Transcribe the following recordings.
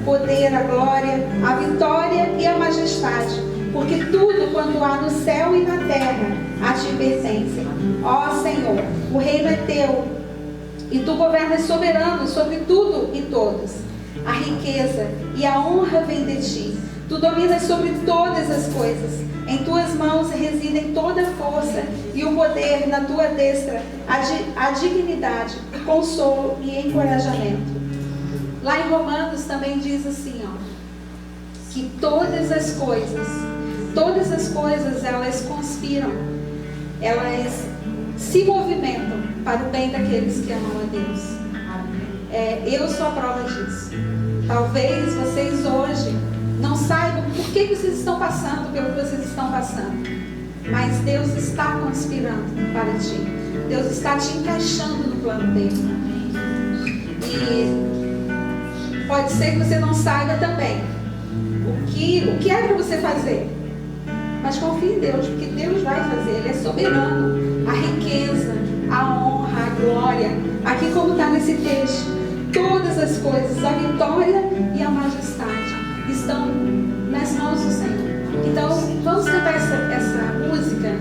poder, a glória, a vitória e a majestade, porque tudo quanto há no céu e na terra a ti pertence. Ó Senhor, o reino é teu, e tu governas soberano sobre tudo e todos. A riqueza e a honra vêm de ti. Tu dominas sobre todas as coisas. Em tuas mãos residem toda a força e o poder, na tua destra a dignidade, consolo e encorajamento. Lá em Romanos também diz assim, que todas as coisas elas conspiram, elas se movimentam para o bem daqueles que amam a Deus. Eu sou a prova disso. Talvez vocês hoje não saibam por que vocês estão passando pelo que vocês estão passando, mas Deus está conspirando para ti. Deus está te encaixando no plano dele. E pode ser que você não saiba também o que é para você fazer, mas confie em Deus, porque Deus vai fazer. Ele é soberano. A riqueza, a honra, a glória, aqui como está nesse texto, todas as coisas, a vitória e a majestade estão nas mãos do Senhor. Então vamos cantar essa música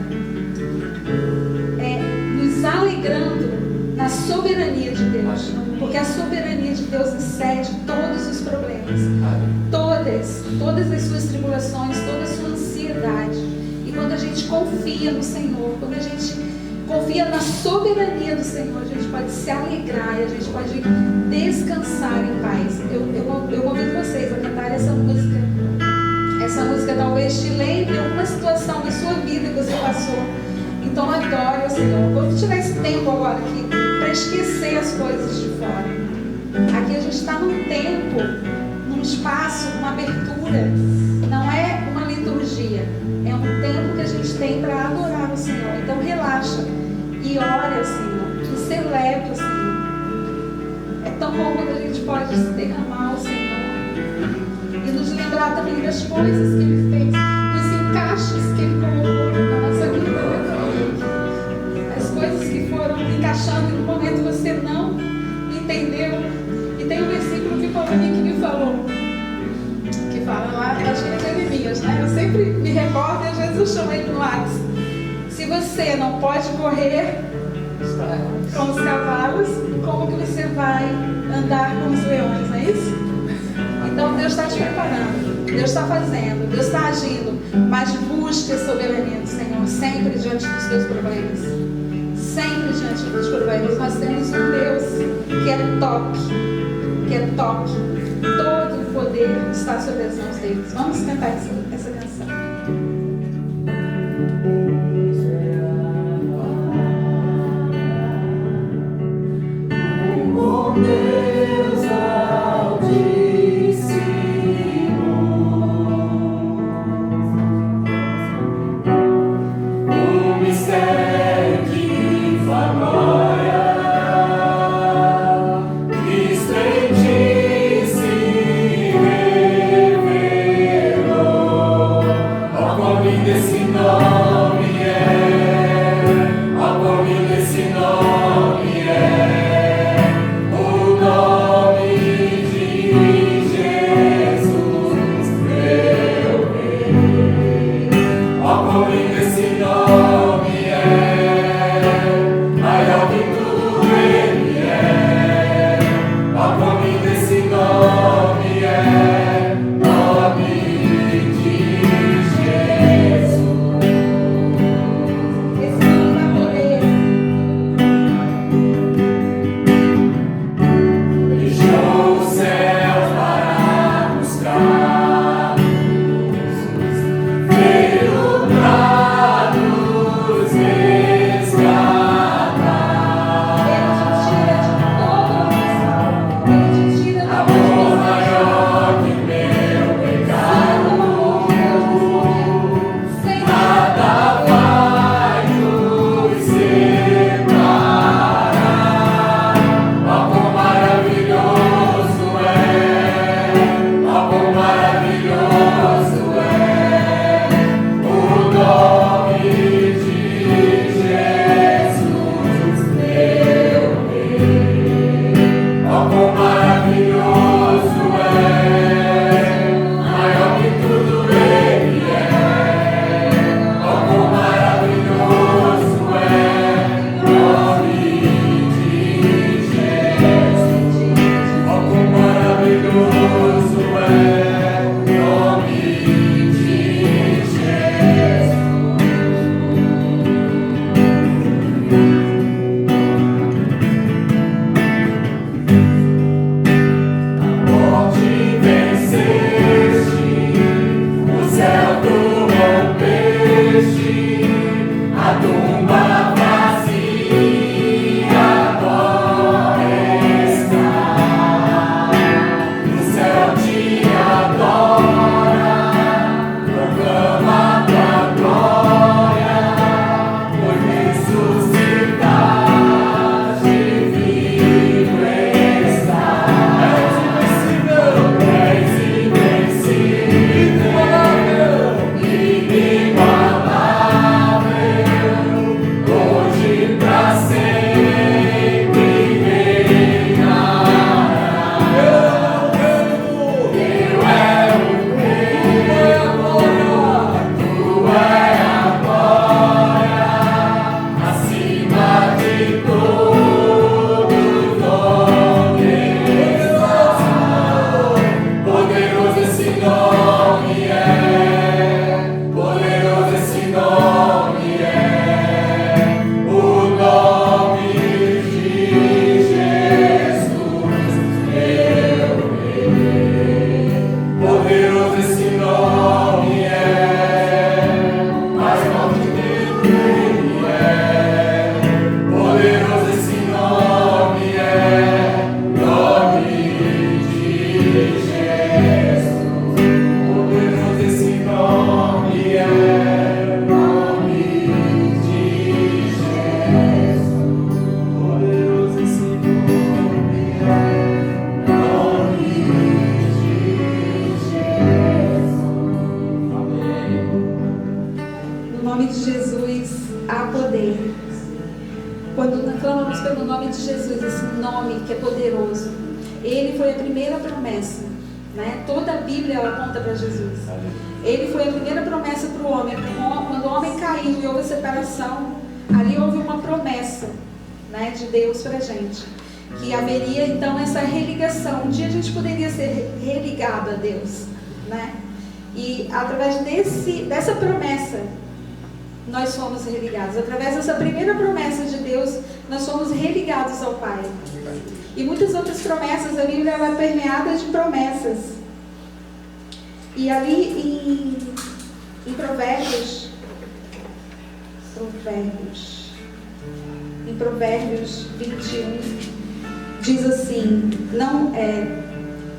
nos alegrando na soberania de Deus, porque a soberania de Deus excede todos os problemas, todas as suas tribulações, toda a sua ansiedade. E quando a gente confia no Senhor, quando a gente confia na soberania do Senhor, a gente pode se alegrar e a gente pode descansar em paz. Eu convido vocês a cantar essa música. Essa música talvez te lembre alguma situação da sua vida que você passou. Então adore ao Senhor. Vamos tirar esse tempo agora aqui para esquecer as coisas de fora. Aqui a gente está num tempo, num espaço, uma abertura. Não é uma liturgia. É um tempo que a gente tem para adorar o Senhor. Então relaxa e ore ao Senhor. E celebre o Senhor. É tão bom quando a gente pode se derramar ao Senhor. E nos lembrar também das coisas que Ele fez. Dos encaixes que Ele colocou na nossa vida. As coisas que foram encaixando e no momento você não entendeu. E tem um versículo que o Nick me falou. Que fala lá, acho que é Jeremias, né? Eu sempre me recordo e às vezes eu chamo ele no WhatsApp. Se você não pode correr com os cavalos, como que você vai andar com os leões, não é isso? Então Deus está te preparando, Deus está fazendo, Deus está agindo, mas busque a soberania do Senhor sempre diante dos seus problemas. Sempre diante dos problemas. Nós temos um Deus que é top, todo o poder está sobre as mãos deles. Vamos cantar essa canção. Deus Altíssimo, o mistério que famóia, estreite se revelou, ó há poder. Quando clamamos pelo nome de Jesus, esse nome que é poderoso, Ele foi a primeira promessa, né? Toda a Bíblia ela aponta para Jesus. Ele foi a primeira promessa para o homem. Quando o homem caiu e houve a separação, ali houve uma promessa, né, de Deus para a gente, que haveria então essa religação. Um dia a gente poderia ser religado a Deus, né? E através dessa promessa nós fomos religados. Através dessa primeira promessa de Deus, nós fomos religados ao Pai. E muitas outras promessas, a Bíblia ela é permeada de promessas. E ali em Provérbios 21, diz assim: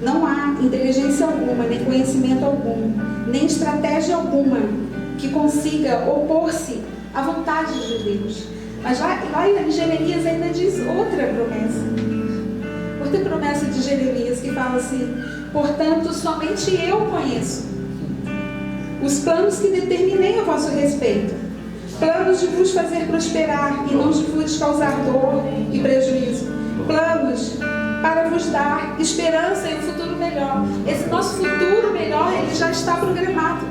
não há inteligência alguma, nem conhecimento algum, nem estratégia alguma que consiga opor-se à vontade de Deus. Mas lá em Jeremias ainda diz outra promessa de Jeremias, que fala assim: portanto, somente eu conheço os planos que determinei a vosso respeito, planos de vos fazer prosperar e não de vos causar dor e prejuízo, planos para vos dar esperança e um futuro melhor. Esse nosso futuro melhor, ele já está programado,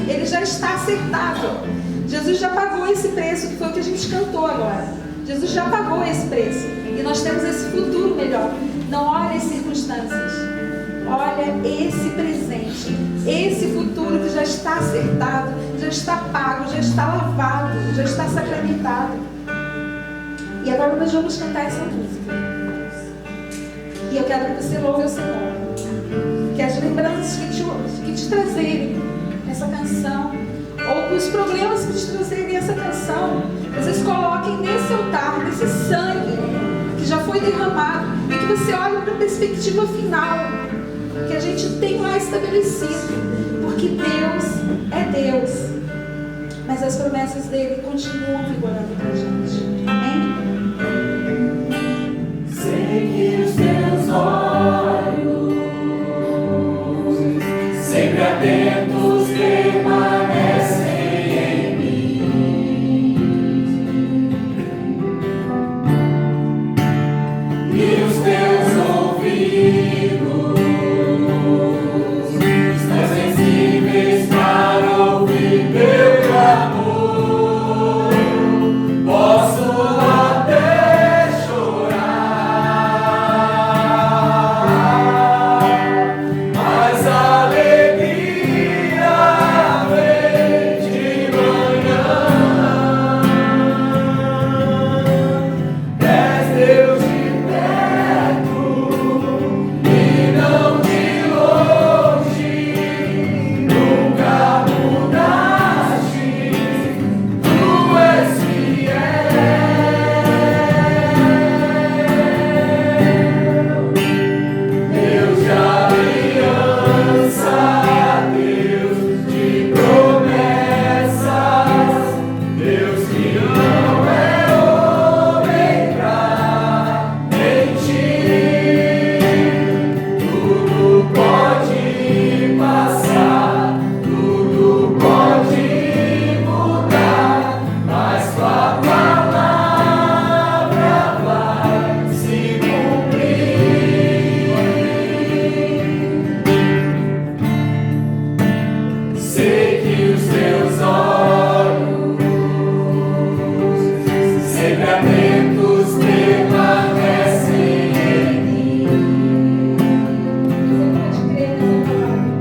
ele já está acertado. Jesus já pagou esse preço, que foi o que a gente cantou agora. Jesus já pagou esse preço e nós temos esse futuro melhor. Não olha as circunstâncias, olha esse presente, esse futuro que já está acertado, já está pago, já está lavado, já está sacramentado. E agora nós vamos cantar essa música. E eu quero que você louve o Senhor, que as lembranças que te trazerem essa canção, ou que os problemas que te trazerem essa canção, vocês coloquem nesse altar, nesse sangue que já foi derramado, e que você olhe para a perspectiva final que a gente tem lá estabelecido, porque Deus é Deus, mas as promessas dele continuam vigorando para a gente. Amém? Segui os teus olhos, sempre atentos permanecem em mim, e os teus ouvidos estão sensíveis para ouvir meu clamor. Posso até chorar, mas a alegria vem de manhã. És Deus de perto e não de longe, nunca mudaste, tu és fiel. Deus de aliança, Deus de promessas, Deus que não é homem pra mentir. Tudo pode passar, tudo pode mudar, mas tua palavra vai se cumprir. Sei que os teus olhos, sempre atentos, permanecem em mim, Você pode crer nessa palavra.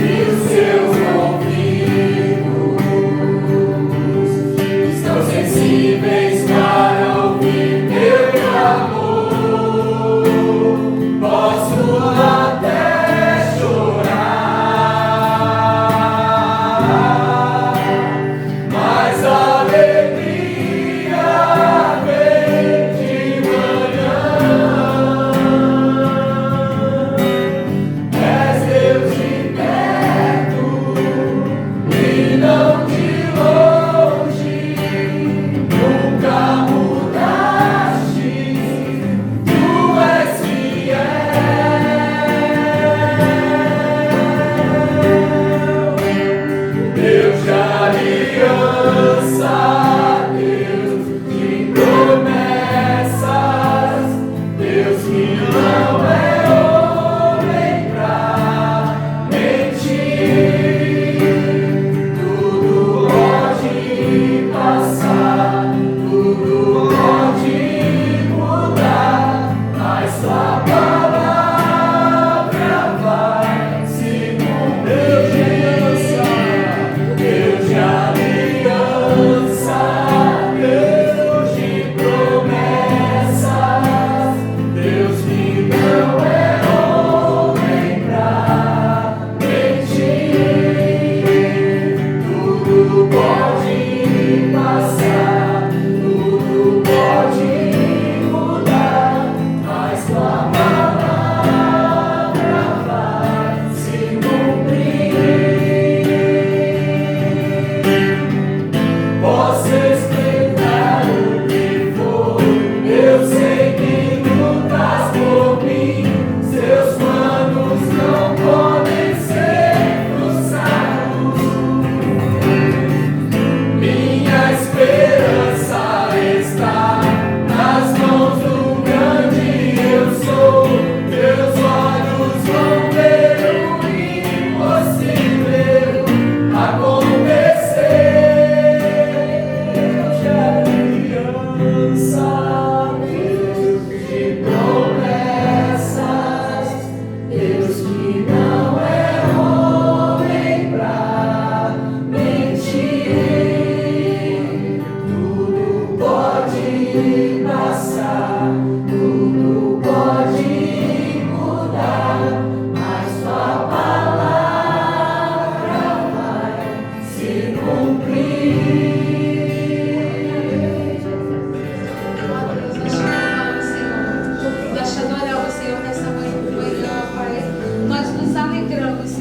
e os teus ouvidos estão sensíveis para ouvir meu clamor. Posso até chorar,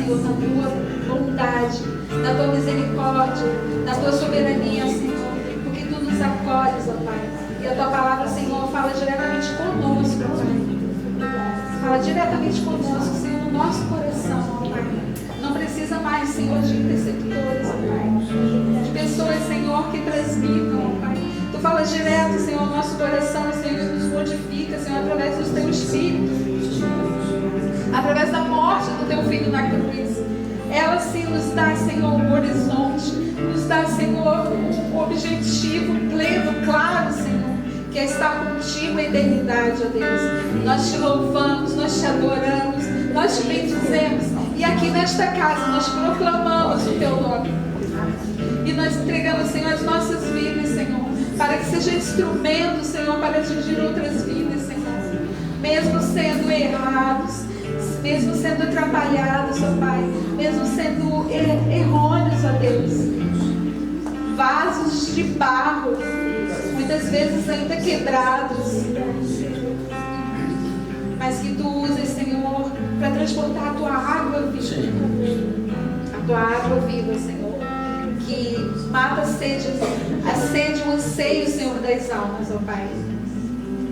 Senhor, na tua bondade, na tua misericórdia, na tua soberania, Senhor, porque tu nos acolhes, ó Pai. E a tua palavra, Senhor, fala diretamente conosco, ó Pai. Fala diretamente conosco, Senhor, no nosso coração, ó Pai. Não precisa mais, Senhor, de interceptores, ó Pai. De pessoas, Senhor, que transmitam, ó Pai. Tu falas direto, Senhor, no nosso coração, Senhor, e nos modifica, Senhor, através do teu Espírito. Através da morte do teu Filho na cruz. Ela sim nos dá, Senhor, um horizonte, nos dá, Senhor, um objetivo pleno, claro, Senhor, que é estar contigo em eternidade, ó Deus. Nós te louvamos, nós te adoramos, nós te bendizemos, e aqui nesta casa nós proclamamos o teu nome. E nós entregamos, Senhor, as nossas vidas, Senhor, para que seja instrumento, Senhor, para atingir outras vidas, Senhor, mesmo sendo errados, mesmo sendo atrapalhados, ó Pai, mesmo sendo errôneos, ó Deus, vasos de barro, muitas vezes ainda quebrados, mas que tu uses, Senhor, para transportar a tua água viva, a tua água viva, Senhor, que mata a sede, o anseio, Senhor, das almas, ó Pai.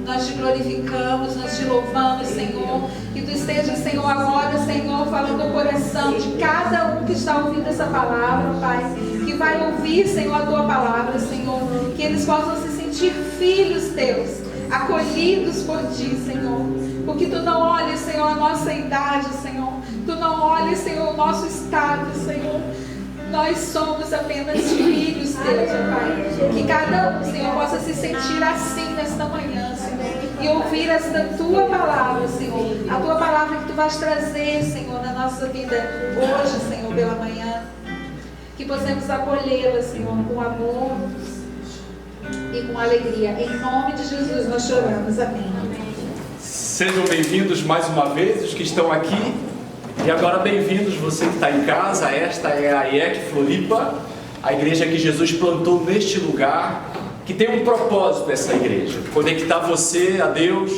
Nós te glorificamos, nós te louvamos, Senhor. Que tu esteja, Senhor, agora, Senhor, falando no coração de cada um que está ouvindo essa palavra, Pai. Que vai ouvir, Senhor, a tua palavra, Senhor. Que eles possam se sentir filhos teus, acolhidos por ti, Senhor. Porque tu não olhas, Senhor, a nossa idade, Senhor. Tu não olhas, Senhor, o nosso estado, Senhor. Nós somos apenas filhos teus, ó Pai. Que cada um, Senhor, possa se sentir assim nesta manhã, Senhor. E ouvir esta tua palavra, Senhor. A tua palavra que tu vais trazer, Senhor, na nossa vida hoje, Senhor, pela manhã. Que possamos acolhê-la, Senhor, com amor e com alegria. Em nome de Jesus nós choramos. Amém. Sejam bem-vindos mais uma vez, os que estão aqui. E agora bem-vindos, você que está em casa. Esta é a IEC Floripa, a igreja que Jesus plantou neste lugar, que tem um propósito, essa igreja: conectar você a Deus,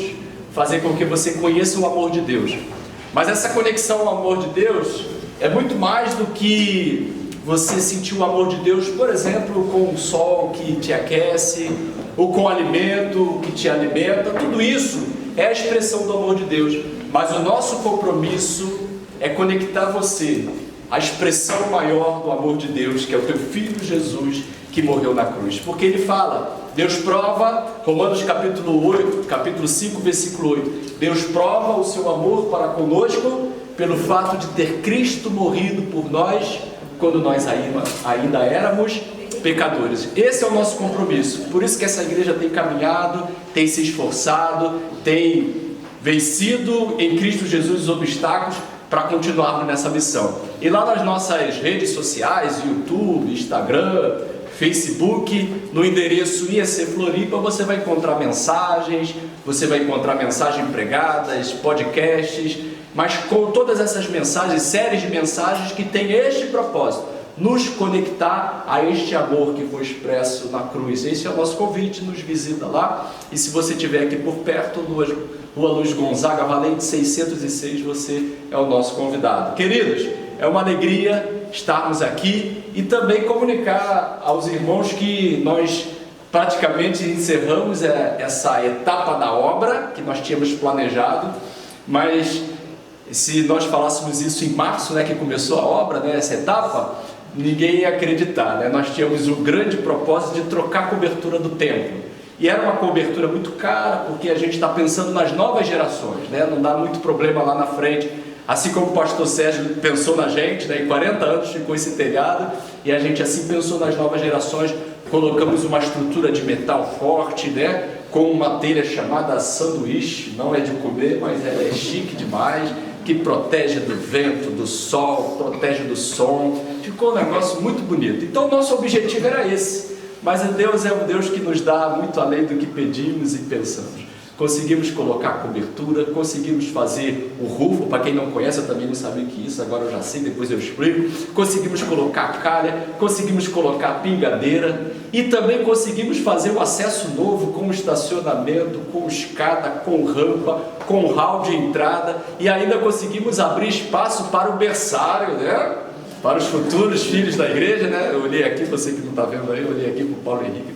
fazer com que você conheça o amor de Deus. Mas essa conexão ao amor de Deus é muito mais do que você sentir o amor de Deus, por exemplo, com o sol que te aquece, ou com o alimento que te alimenta. Tudo isso é a expressão do amor de Deus. Mas o nosso compromisso é conectar você à expressão maior do amor de Deus, que é o teu Filho Jesus, que morreu na cruz. Porque ele fala, Deus prova, Romanos capítulo 5, versículo 8, Deus prova o seu amor para conosco pelo fato de ter Cristo morrido por nós, quando nós ainda éramos pecadores. Esse é o nosso compromisso. Por isso que essa igreja tem caminhado, tem se esforçado, tem vencido em Cristo Jesus os obstáculos para continuarmos nessa missão. E lá nas nossas redes sociais, YouTube, Instagram, Facebook, no endereço IEC Floripa, você vai encontrar mensagens, você vai encontrar mensagens pregadas, podcasts, mas com todas essas mensagens, séries de mensagens que têm este propósito: nos conectar a este amor que foi expresso na cruz. Esse é o nosso convite, nos visita lá. E se você estiver aqui por perto, Rua Luiz Gonzaga, Valente 606, você é o nosso convidado. Queridos, é uma alegria estarmos aqui e também comunicar aos irmãos que nós praticamente encerramos essa etapa da obra que nós tínhamos planejado, mas se nós falássemos isso em março, que começou a obra, essa etapa, ninguém ia acreditar, Nós tínhamos o grande propósito de trocar a cobertura do templo. E era uma cobertura muito cara, porque a gente está pensando nas novas gerações, Não dá muito problema lá na frente. Assim como o pastor Sérgio pensou na gente, Em 40 anos ficou esse telhado, e a gente assim pensou nas novas gerações. Colocamos uma estrutura de metal forte, com uma telha chamada sanduíche, não é de comer, mas ela é chique demais, que protege do vento, do sol, protege do som. Ficou um negócio muito bonito. Então o nosso objetivo era esse. Mas Deus é um Deus que nos dá muito além do que pedimos e pensamos. conseguimos colocar cobertura, conseguimos fazer o rufo. Para quem não conhece, eu também não sabia que isso, agora eu já sei, depois eu explico. Conseguimos colocar calha, conseguimos colocar pingadeira e também conseguimos fazer o acesso novo com estacionamento, com escada, com rampa, com hall de entrada, e ainda conseguimos abrir espaço para o berçário, né? Para os futuros filhos da igreja, né? Eu olhei aqui, você que não está vendo aí, eu olhei aqui para o Paulo Henrique,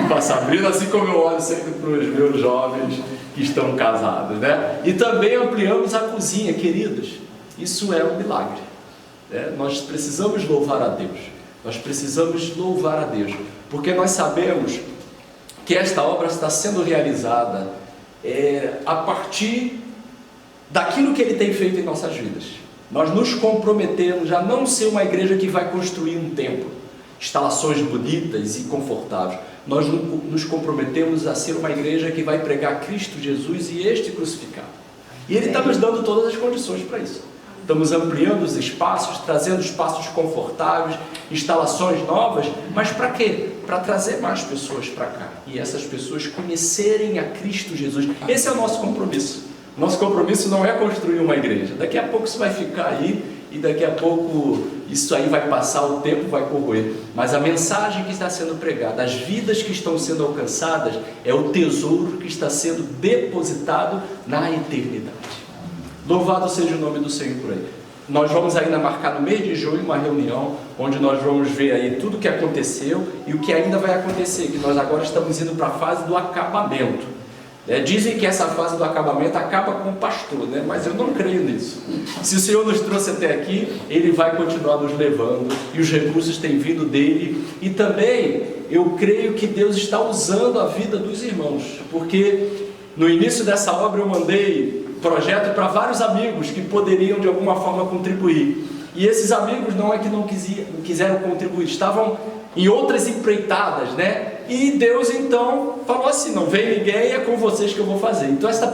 para a Sabrina, assim como eu olho sempre para os meus jovens que estão casados, né? E também ampliamos a cozinha, queridos. Isso é um milagre, né? Nós precisamos louvar a Deus. Nós precisamos louvar a Deus, porque nós sabemos que esta obra está sendo realizada a partir daquilo que Ele tem feito em nossas vidas. Nós nos comprometemos a não ser uma igreja que vai construir um templo, instalações bonitas e confortáveis. Nós nos comprometemos a ser uma igreja que vai pregar Cristo Jesus e este crucificado. E Ele está nos dando todas as condições para isso. Estamos ampliando os espaços, trazendo espaços confortáveis, instalações novas, mas para quê? Para trazer mais pessoas para cá e essas pessoas conhecerem a Cristo Jesus. Esse é o nosso compromisso. Nosso compromisso não é construir uma igreja. Daqui a pouco isso vai ficar aí e daqui a pouco isso aí vai passar, o tempo vai corroer. Mas a mensagem que está sendo pregada, as vidas que estão sendo alcançadas, é o tesouro que está sendo depositado na eternidade. Louvado seja o nome do Senhor por aí. Nós vamos ainda marcar no mês de junho uma reunião onde nós vamos ver aí tudo o que aconteceu e o que ainda vai acontecer, que nós agora estamos indo para a fase do acabamento. Dizem que essa fase do acabamento acaba com o pastor, né? Mas eu não creio nisso. Se o Senhor nos trouxe até aqui, Ele vai continuar nos levando e os recursos têm vindo dEle. E também eu creio que Deus está usando a vida dos irmãos, porque no início dessa obra eu mandei projeto para vários amigos que poderiam de alguma forma contribuir. E esses amigos não é que não quiseram contribuir, estavam em outras empreitadas, né? E Deus então falou assim: não vem ninguém, é com vocês que eu vou fazer. Então essa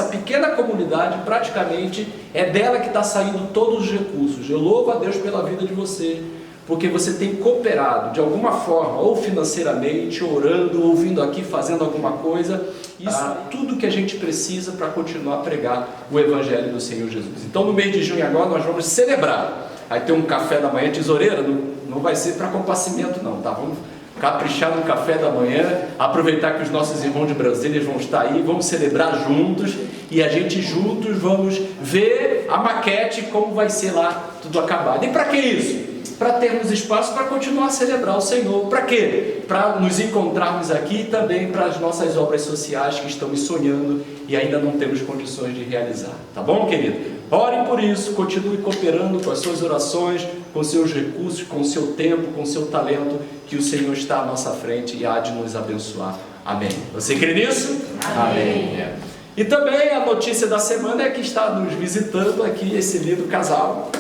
pequena comunidade, praticamente é dela que está saindo todos os recursos. Eu louvo a Deus pela vida de você, porque você tem cooperado de alguma forma, ou financeiramente, orando, ouvindo aqui, fazendo alguma coisa. Isso é tudo que a gente precisa para continuar a pregar o Evangelho do Senhor Jesus. Então no mês de junho agora nós vamos celebrar. Aí tem um café da manhã, tesoureira, não vai ser para compacimento não, tá? Vamos caprichar no café da manhã, aproveitar que os nossos irmãos de Brasília vão estar aí, vamos celebrar juntos e a gente juntos vamos ver a maquete, como vai ser lá tudo acabado. E para que isso? Para termos espaço para continuar a celebrar o Senhor. Para quê? Para nos encontrarmos aqui e também para as nossas obras sociais que estamos sonhando e ainda não temos condições de realizar. Tá bom, querido? Orem por isso, continue cooperando com as suas orações, com seus recursos, com o seu tempo, com o seu talento, que o Senhor está à nossa frente e há de nos abençoar. Amém. Você crê nisso? Amém. Amém. E também a notícia da semana é que está nos visitando aqui esse lindo casal,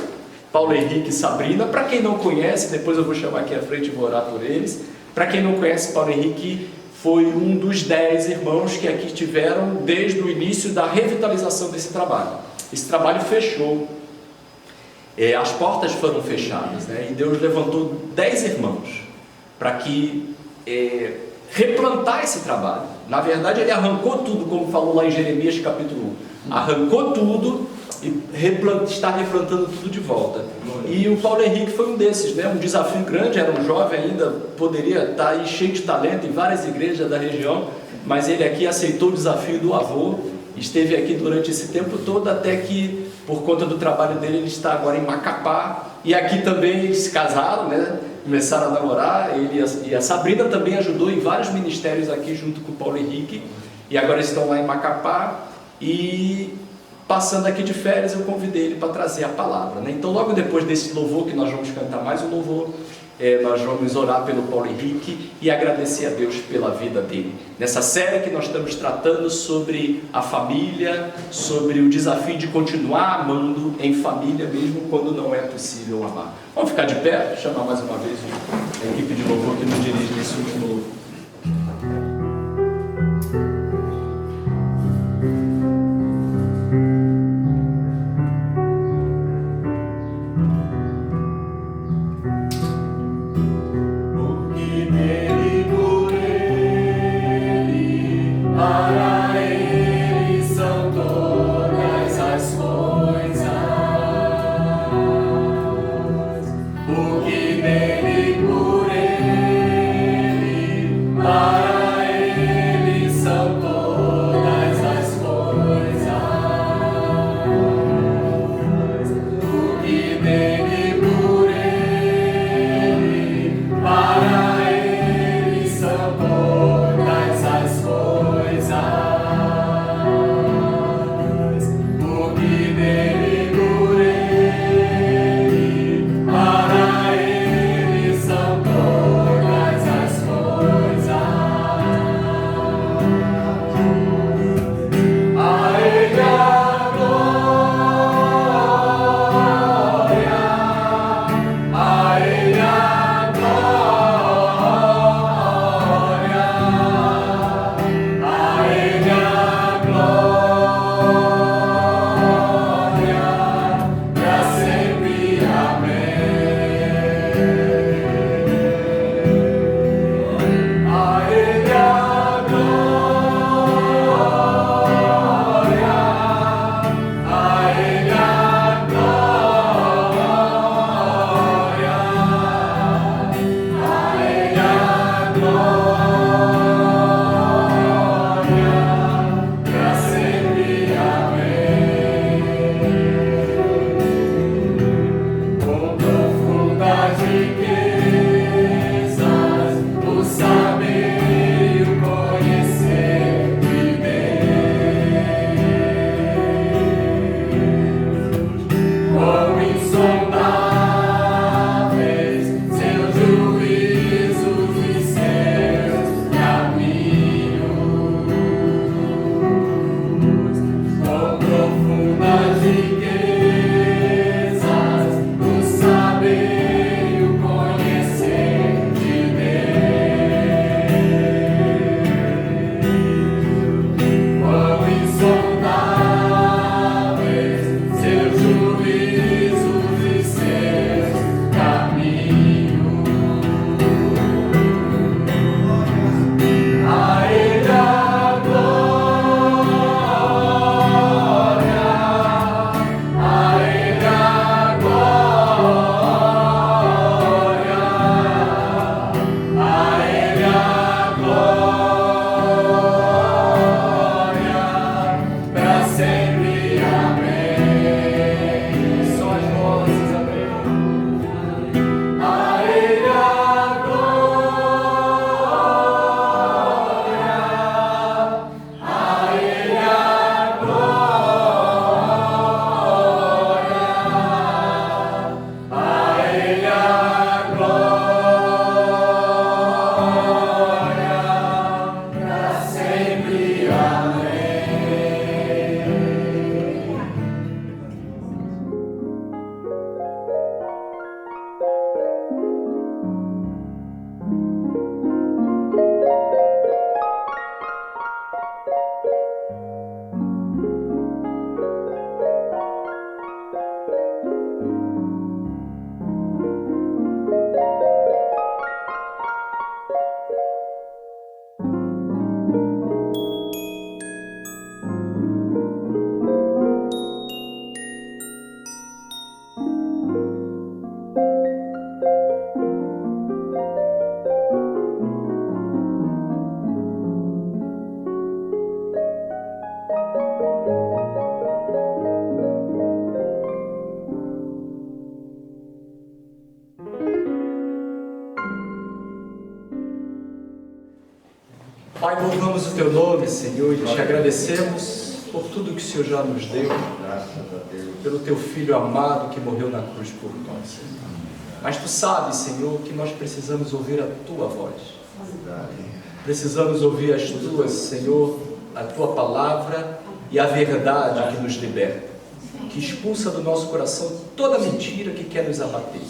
Paulo Henrique e Sabrina. Para quem não conhece, depois eu vou chamar aqui à frente e vou orar por eles. Para quem não conhece, Paulo Henrique foi um dos 10 irmãos que aqui estiveram desde o início da revitalização desse trabalho. Esse trabalho fechou, as portas foram fechadas, né? E Deus levantou 10 irmãos para que replantar esse trabalho. Na verdade Ele arrancou tudo, como falou lá em Jeremias capítulo 1, arrancou tudo e está replantando tudo de volta. E o Paulo Henrique foi um desses, né? Um desafio grande, era um jovem ainda, poderia estar aí cheio de talento em várias igrejas da região, mas ele aqui aceitou o desafio do avô, esteve aqui durante esse tempo todo, até que por conta do trabalho dele ele está agora em Macapá, e aqui também eles se casaram, né? Começaram a namorar. Ele e a Sabrina também ajudou em vários ministérios aqui junto com o Paulo Henrique, e agora estão lá em Macapá. E passando aqui de férias, eu convidei ele para trazer a palavra, né? Então logo depois desse louvor, que nós vamos cantar mais um louvor, nós vamos orar pelo Paulo Henrique e agradecer a Deus pela vida dele. Nessa série que nós estamos tratando sobre a família, sobre o desafio de continuar amando em família, mesmo quando não é possível amar. Vamos ficar de pé, chamar mais uma vez a equipe de louvor que nos dirige nesse último louvor. Ah Pai, louvamos o Teu nome, Senhor, e te agradecemos por tudo que o Senhor já nos deu, pelo Teu Filho amado que morreu na cruz por nós. Mas Tu sabes, Senhor, que nós precisamos ouvir a Tua voz. Precisamos ouvir as Tuas, Senhor, a Tua palavra e a verdade que nos liberta, que expulsa do nosso coração toda mentira que quer nos abater.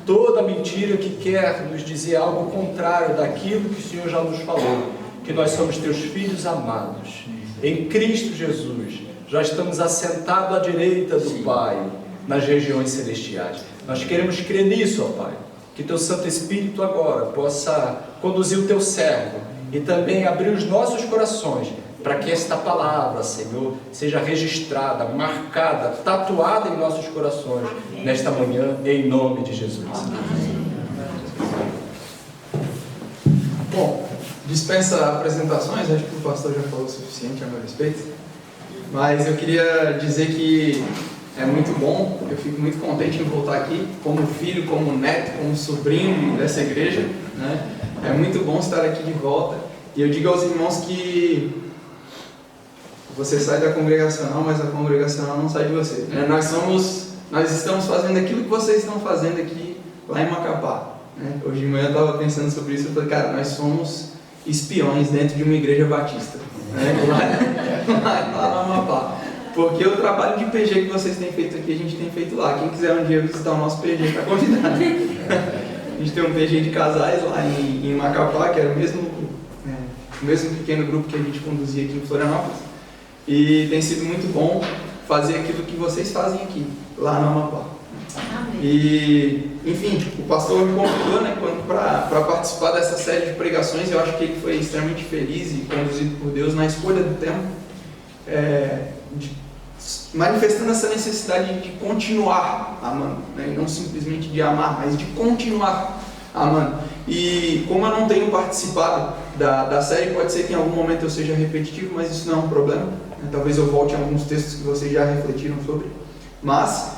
Toda mentira que quer nos dizer algo contrário daquilo que o Senhor já nos falou, que nós somos Teus filhos amados, em Cristo Jesus, já estamos assentados à direita do Pai, nas regiões celestiais. Nós queremos crer nisso, ó Pai, que Teu Santo Espírito agora possa conduzir o Teu servo e também abrir os nossos corações, para que esta palavra, Senhor, seja registrada, marcada, tatuada em nossos corações, nesta manhã, em nome de Jesus. Bom, dispensa apresentações, acho que o pastor já falou o suficiente a meu respeito, mas eu queria dizer que é muito bom, eu fico muito contente em voltar aqui, como filho, como neto, como sobrinho dessa igreja, né? É muito bom estar aqui de volta, e eu digo aos irmãos que você sai da congregacional, mas a congregacional não sai de você. Nós estamos fazendo aquilo que vocês estão fazendo aqui lá em Macapá. Hoje de manhã eu estava pensando sobre isso e falei, cara, nós somos espiões dentro de uma igreja batista, lá no Amapá. Porque o trabalho de PG que vocês têm feito aqui, a gente tem feito lá. Quem quiser um dia visitar o nosso PG está convidado. A gente tem um PG de casais lá em Macapá, que era o mesmo pequeno grupo que a gente conduzia aqui em Florianópolis. E tem sido muito bom fazer aquilo que vocês fazem aqui, lá no Amapá. Amém. E, enfim, o pastor me convidou, para participar dessa série de pregações. Eu acho que ele foi extremamente feliz e conduzido por Deus na escolha do tema, manifestando essa necessidade de continuar amando, e não simplesmente de amar, mas de continuar amando. E como eu não tenho participado da série, pode ser que em algum momento eu seja repetitivo, mas isso não é um problema. Talvez eu volte em alguns textos que vocês já refletiram sobre. Mas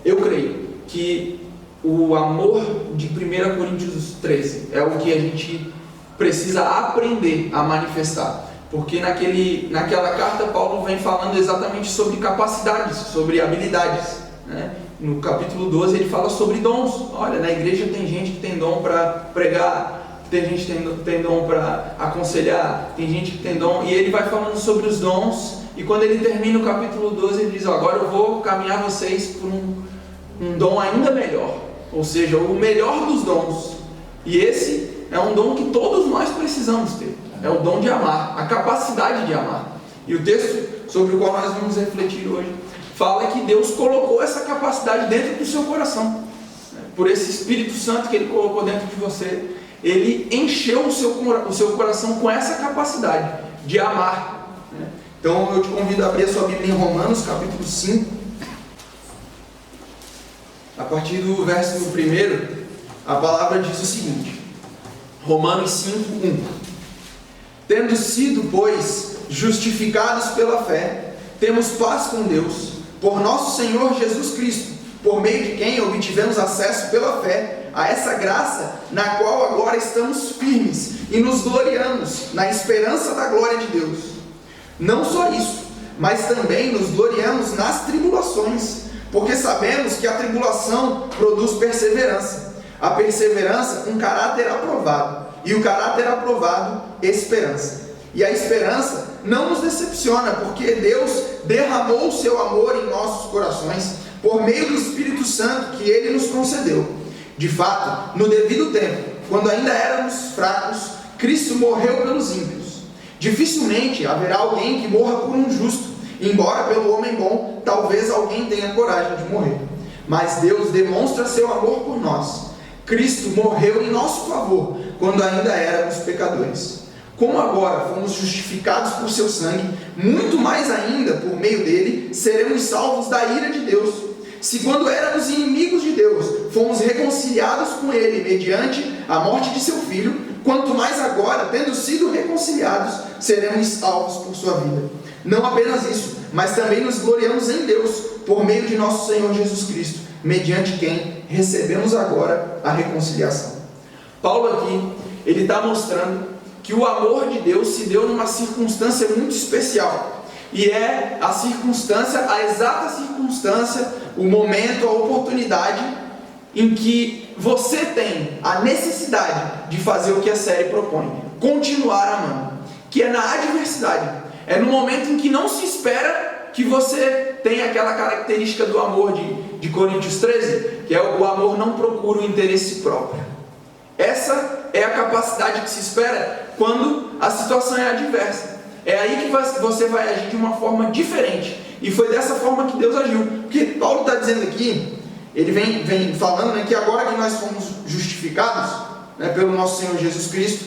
eu creio que o amor de 1 Coríntios 13 é o que a gente precisa aprender a manifestar. Porque naquela carta Paulo vem falando exatamente sobre capacidades, sobre habilidades. né? No capítulo 12 ele fala sobre dons. Olha, na igreja tem gente que tem dom para pregar, tem gente que tem dom para aconselhar, tem gente que tem dom, e ele vai falando sobre os dons, e quando ele termina o capítulo 12 ele diz, agora eu vou caminhar vocês por um dom ainda melhor, ou seja, o melhor dos dons. E esse é um dom que todos nós precisamos ter, é o dom de amar, a capacidade de amar. E o texto sobre o qual nós vamos refletir hoje fala que Deus colocou essa capacidade dentro do seu coração, por esse Espírito Santo que Ele colocou dentro de você. Ele encheu o seu coração com essa capacidade de amar. Então eu te convido a abrir a sua Bíblia em Romanos capítulo 5, a partir do verso 1, a palavra diz o seguinte, Romanos 5, 1: Tendo sido, pois, justificados pela fé, temos paz com Deus, por nosso Senhor Jesus Cristo, por meio de quem obtivemos acesso pela fé a essa graça, na qual agora estamos firmes e nos gloriamos na esperança da glória de Deus. Não só isso, mas também nos gloriamos nas tribulações, porque sabemos que a tribulação produz perseverança, a perseverança um caráter aprovado, e o caráter aprovado, esperança. E a esperança não nos decepciona, porque Deus derramou o seu amor em nossos corações por meio do Espírito Santo que Ele nos concedeu. De fato, no devido tempo, quando ainda éramos fracos, Cristo morreu pelos ímpios. Dificilmente haverá alguém que morra por um justo, embora pelo homem bom, talvez alguém tenha coragem de morrer. Mas Deus demonstra seu amor por nós. Cristo morreu em nosso favor, quando ainda éramos pecadores. Como agora fomos justificados por seu sangue, muito mais ainda, por meio dele, seremos salvos da ira de Deus. Se quando éramos inimigos de Deus, fomos reconciliados com ele mediante a morte de seu Filho, quanto mais agora, tendo sido reconciliados, seremos salvos por sua vida. Não apenas isso, mas também nos gloriamos em Deus, por meio de nosso Senhor Jesus Cristo, mediante quem recebemos agora a reconciliação. Paulo aqui, ele está mostrando que o amor de Deus se deu numa circunstância muito especial, e é a circunstância, a exata circunstância, o momento, a oportunidade em que você tem a necessidade de fazer o que a série propõe, continuar amando, que é na adversidade, é no momento em que não se espera que você tenha aquela característica do amor de Coríntios 13, que é o amor não procura o interesse próprio. Essa é a capacidade que se espera quando a situação é adversa. É aí que você vai agir de uma forma diferente. E foi dessa forma que Deus agiu. Porque Paulo está dizendo aqui, ele vem falando, né, que agora que nós fomos justificados, né, pelo nosso Senhor Jesus Cristo,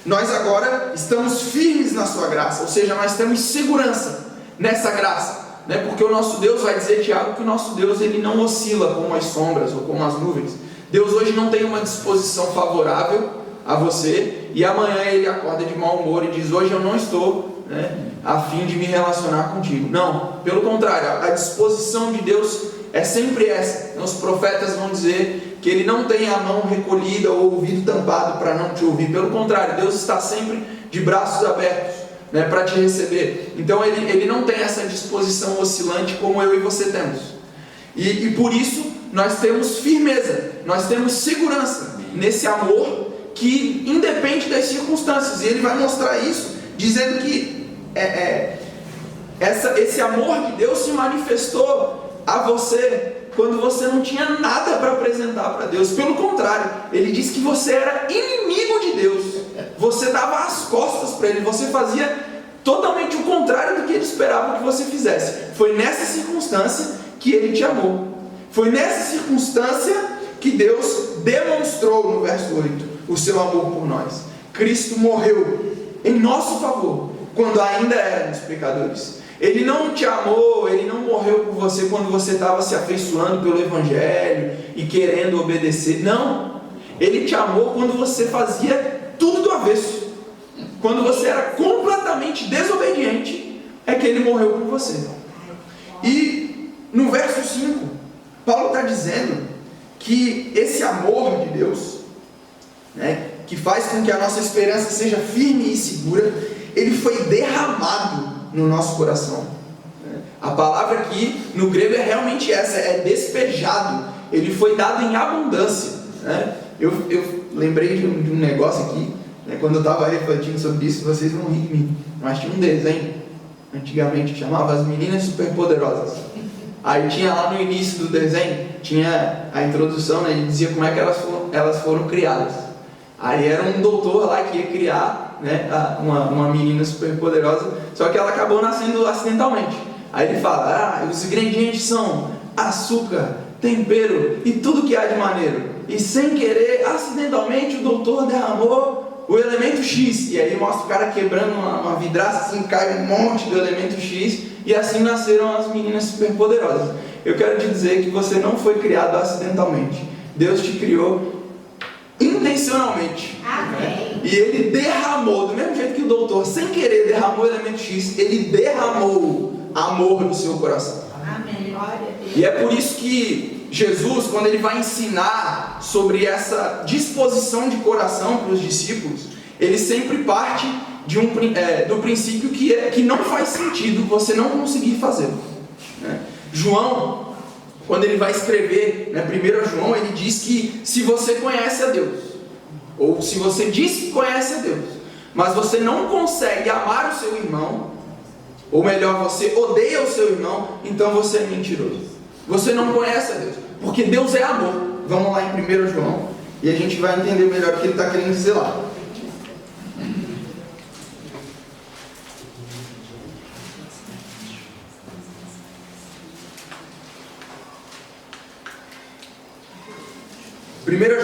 nós agora estamos firmes na sua graça. Ou seja, nós temos segurança nessa graça. Né, porque o nosso Deus, vai dizer Tiago, que o nosso Deus ele não oscila como as sombras ou como as nuvens. Deus hoje não tem uma disposição favorável a você, e amanhã ele acorda de mau humor e diz, hoje eu não estou, né, a fim de me relacionar contigo. Não, pelo contrário, a disposição de Deus é sempre essa. Então, os profetas vão dizer que ele não tem a mão recolhida ou o ouvido tampado para não te ouvir. Pelo contrário, Deus está sempre de braços abertos, né, para te receber. Então ele não tem essa disposição oscilante como eu e você temos. E por isso nós temos firmeza, nós temos segurança nesse amor que independe das circunstâncias. E ele vai mostrar isso dizendo que esse amor de Deus se manifestou a você quando você não tinha nada para apresentar para Deus. Pelo contrário, ele diz que você era inimigo de Deus, você dava as costas para ele, você fazia totalmente o contrário do que ele esperava que você fizesse. Foi nessa circunstância que ele te amou. Foi nessa circunstância que Deus demonstrou, no verso 8, o seu amor por nós. Cristo morreu em nosso favor, quando ainda éramos pecadores. Ele não te amou, Ele não morreu por você quando você estava se afeiçoando pelo Evangelho e querendo obedecer. Não, Ele te amou quando você fazia tudo do avesso. Quando você era completamente desobediente, é que Ele morreu por você. E no verso 5, Paulo está dizendo que esse amor de Deus, né, que faz com que a nossa esperança seja firme e segura, ele foi derramado no nosso coração. A palavra aqui no grego é realmente essa, é despejado. Ele foi dado em abundância, né? Eu lembrei de um negócio aqui, né? Quando eu estava refletindo sobre isso, vocês vão rir de mim, mas tinha um desenho antigamente que chamava As Meninas Superpoderosas. Aí tinha lá no início do desenho, tinha a introdução, né? Ele dizia como é que elas foram criadas. Aí era um doutor lá que ia criar, né, uma menina superpoderosa, só que ela acabou nascendo acidentalmente. Aí ele fala, os ingredientes são açúcar, tempero e tudo que há de maneiro. E sem querer, acidentalmente, o doutor derramou o elemento X. E aí mostra o cara quebrando uma vidraça, assim, cai um monte do elemento X. E assim nasceram as meninas superpoderosas. Eu quero te dizer que você não foi criado acidentalmente. Deus te criou intencionalmente. Amém. E Ele derramou, do mesmo jeito que o doutor, sem querer, derramou o elemento X, Ele derramou amor no seu coração. Amém. Glória a Deus. E é por isso que Jesus, quando Ele vai ensinar sobre essa disposição de coração para os discípulos, Ele sempre parte do princípio que não faz sentido você não conseguir fazer, né? João, quando ele vai escrever, né, 1 João, ele diz que se você conhece a Deus, ou se você diz que conhece a Deus, mas você não consegue amar o seu irmão, ou melhor, você odeia o seu irmão, então você é mentiroso. Você não conhece a Deus, porque Deus é amor. Vamos lá em 1 João, e a gente vai entender melhor o que ele está querendo dizer lá.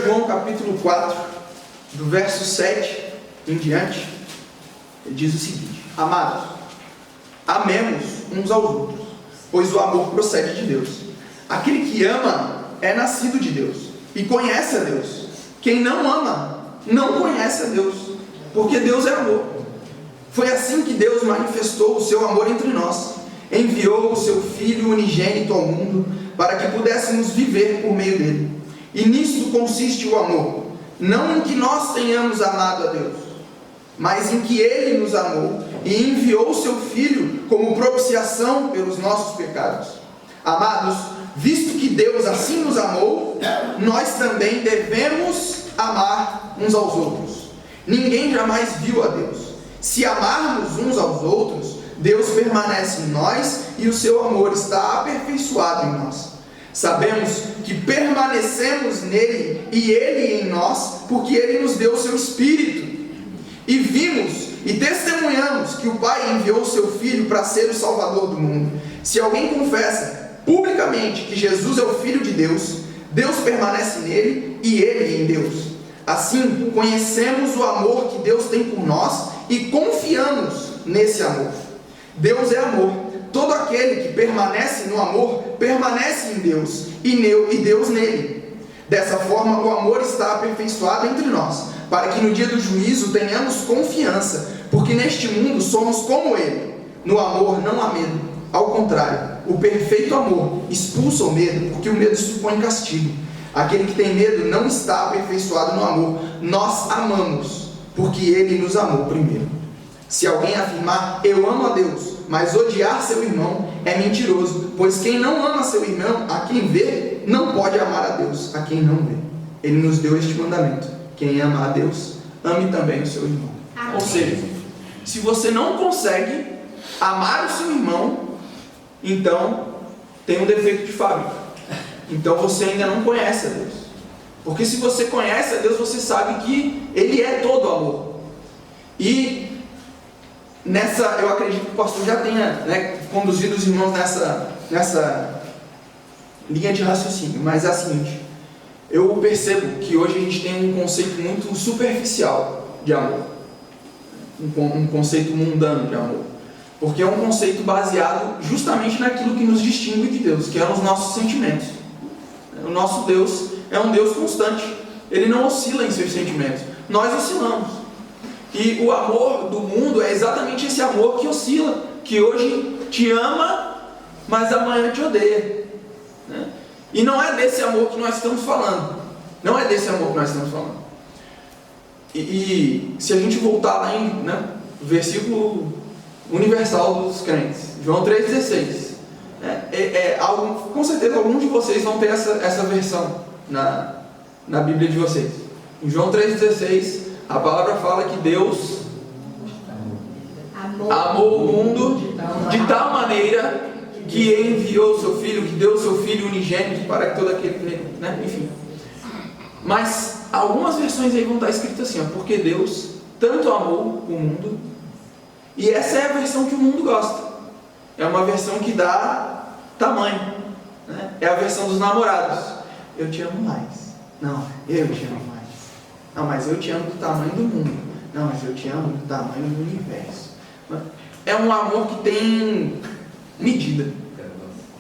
João capítulo 4, do verso 7 em diante, ele diz o seguinte: Amados, amemos uns aos outros, pois o amor procede de Deus. Aquele que ama é nascido de Deus e conhece a Deus. Quem não ama não conhece a Deus, porque Deus é amor. Foi assim que Deus manifestou o seu amor entre nós. Enviou o seu Filho unigênito ao mundo para que pudéssemos viver por meio dele. E nisto consiste o amor, não em que nós tenhamos amado a Deus, mas em que Ele nos amou e enviou o seu Filho como propiciação pelos nossos pecados. Amados, visto que Deus assim nos amou, nós também devemos amar uns aos outros. Ninguém jamais viu a Deus. Se amarmos uns aos outros, Deus permanece em nós e o seu amor está aperfeiçoado em nós. Sabemos que permanecemos nele e ele em nós, porque ele nos deu o seu Espírito. E vimos e testemunhamos que o Pai enviou o seu Filho para ser o Salvador do mundo. Se alguém confessa publicamente que Jesus é o Filho de Deus, Deus permanece nele e ele em Deus. Assim, conhecemos o amor que Deus tem por nós e confiamos nesse amor. Deus é amor. Todo aquele que permanece no amor, permanece em Deus, e Deus nele. Dessa forma, o amor está aperfeiçoado entre nós, para que no dia do juízo tenhamos confiança, porque neste mundo somos como ele. No amor não há medo, ao contrário, o perfeito amor expulsa o medo, porque o medo supõe castigo. Aquele que tem medo não está aperfeiçoado no amor. Nós amamos, porque ele nos amou primeiro. Se alguém afirmar, eu amo a Deus, mas odiar seu irmão, é mentiroso, pois quem não ama seu irmão, a quem vê, não pode amar a Deus, a quem não vê. Ele nos deu este mandamento: quem ama a Deus, ame também o seu irmão. Amém. Ou seja, se você não consegue amar o seu irmão, então tem um defeito de fábrica. Então você ainda não conhece a Deus. Porque se você conhece a Deus, você sabe que Ele é todo amor. E eu acredito que o pastor já tenha, né, conduzido os irmãos nessa linha de raciocínio, mas é a seguinte: eu percebo que hoje a gente tem um conceito muito superficial de amor, um conceito mundano de amor, porque é um conceito baseado justamente naquilo que nos distingue de Deus, que é os nossos sentimentos. O nosso Deus é um Deus constante, Ele não oscila em seus sentimentos, nós oscilamos. E o amor do mundo é exatamente esse amor que oscila, que hoje te ama, mas amanhã te odeia, né? E não é desse amor que nós estamos falando. Não é desse amor que nós estamos falando. E se a gente voltar lá em, né, versículo universal dos crentes, João 3,16, Com certeza alguns de vocês vão ter essa versão na Bíblia de vocês. Em João 3,16, a palavra fala que Deus amou o mundo de tal maneira que enviou o seu Filho, que deu o seu Filho unigênito para que todo aquele, né? Enfim. Mas algumas versões aí vão estar escritas assim, ó, porque Deus tanto amou o mundo, e essa é a versão que o mundo gosta. É uma versão que dá tamanho, né? É a versão dos namorados. Eu te amo mais. Não, eu te amo mais. Não, mas eu te amo do tamanho do mundo. Não, mas eu te amo do tamanho do universo. É um amor que tem medida.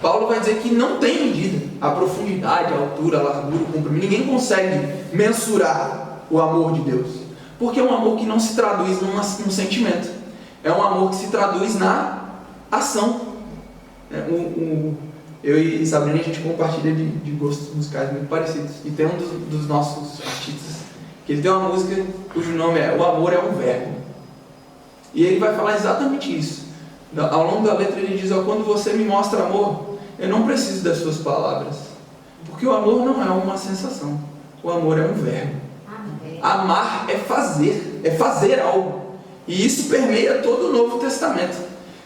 Paulo vai dizer que não tem medida. A profundidade, a altura, a largura, o comprimento. Ninguém consegue mensurar o amor de Deus. Porque é um amor que não se traduz num sentimento. É um amor que se traduz na ação. Eu e Sabrina, a gente compartilha de gostos musicais muito parecidos. E tem um dos nossos artistas que ele tem uma música cujo nome é O Amor é um Verbo. E ele vai falar exatamente isso. Ao longo da letra ele diz: quando você me mostra amor, eu não preciso das suas palavras. Porque o amor não é uma sensação. O amor é um verbo. Amar é fazer algo. E isso permeia todo o Novo Testamento.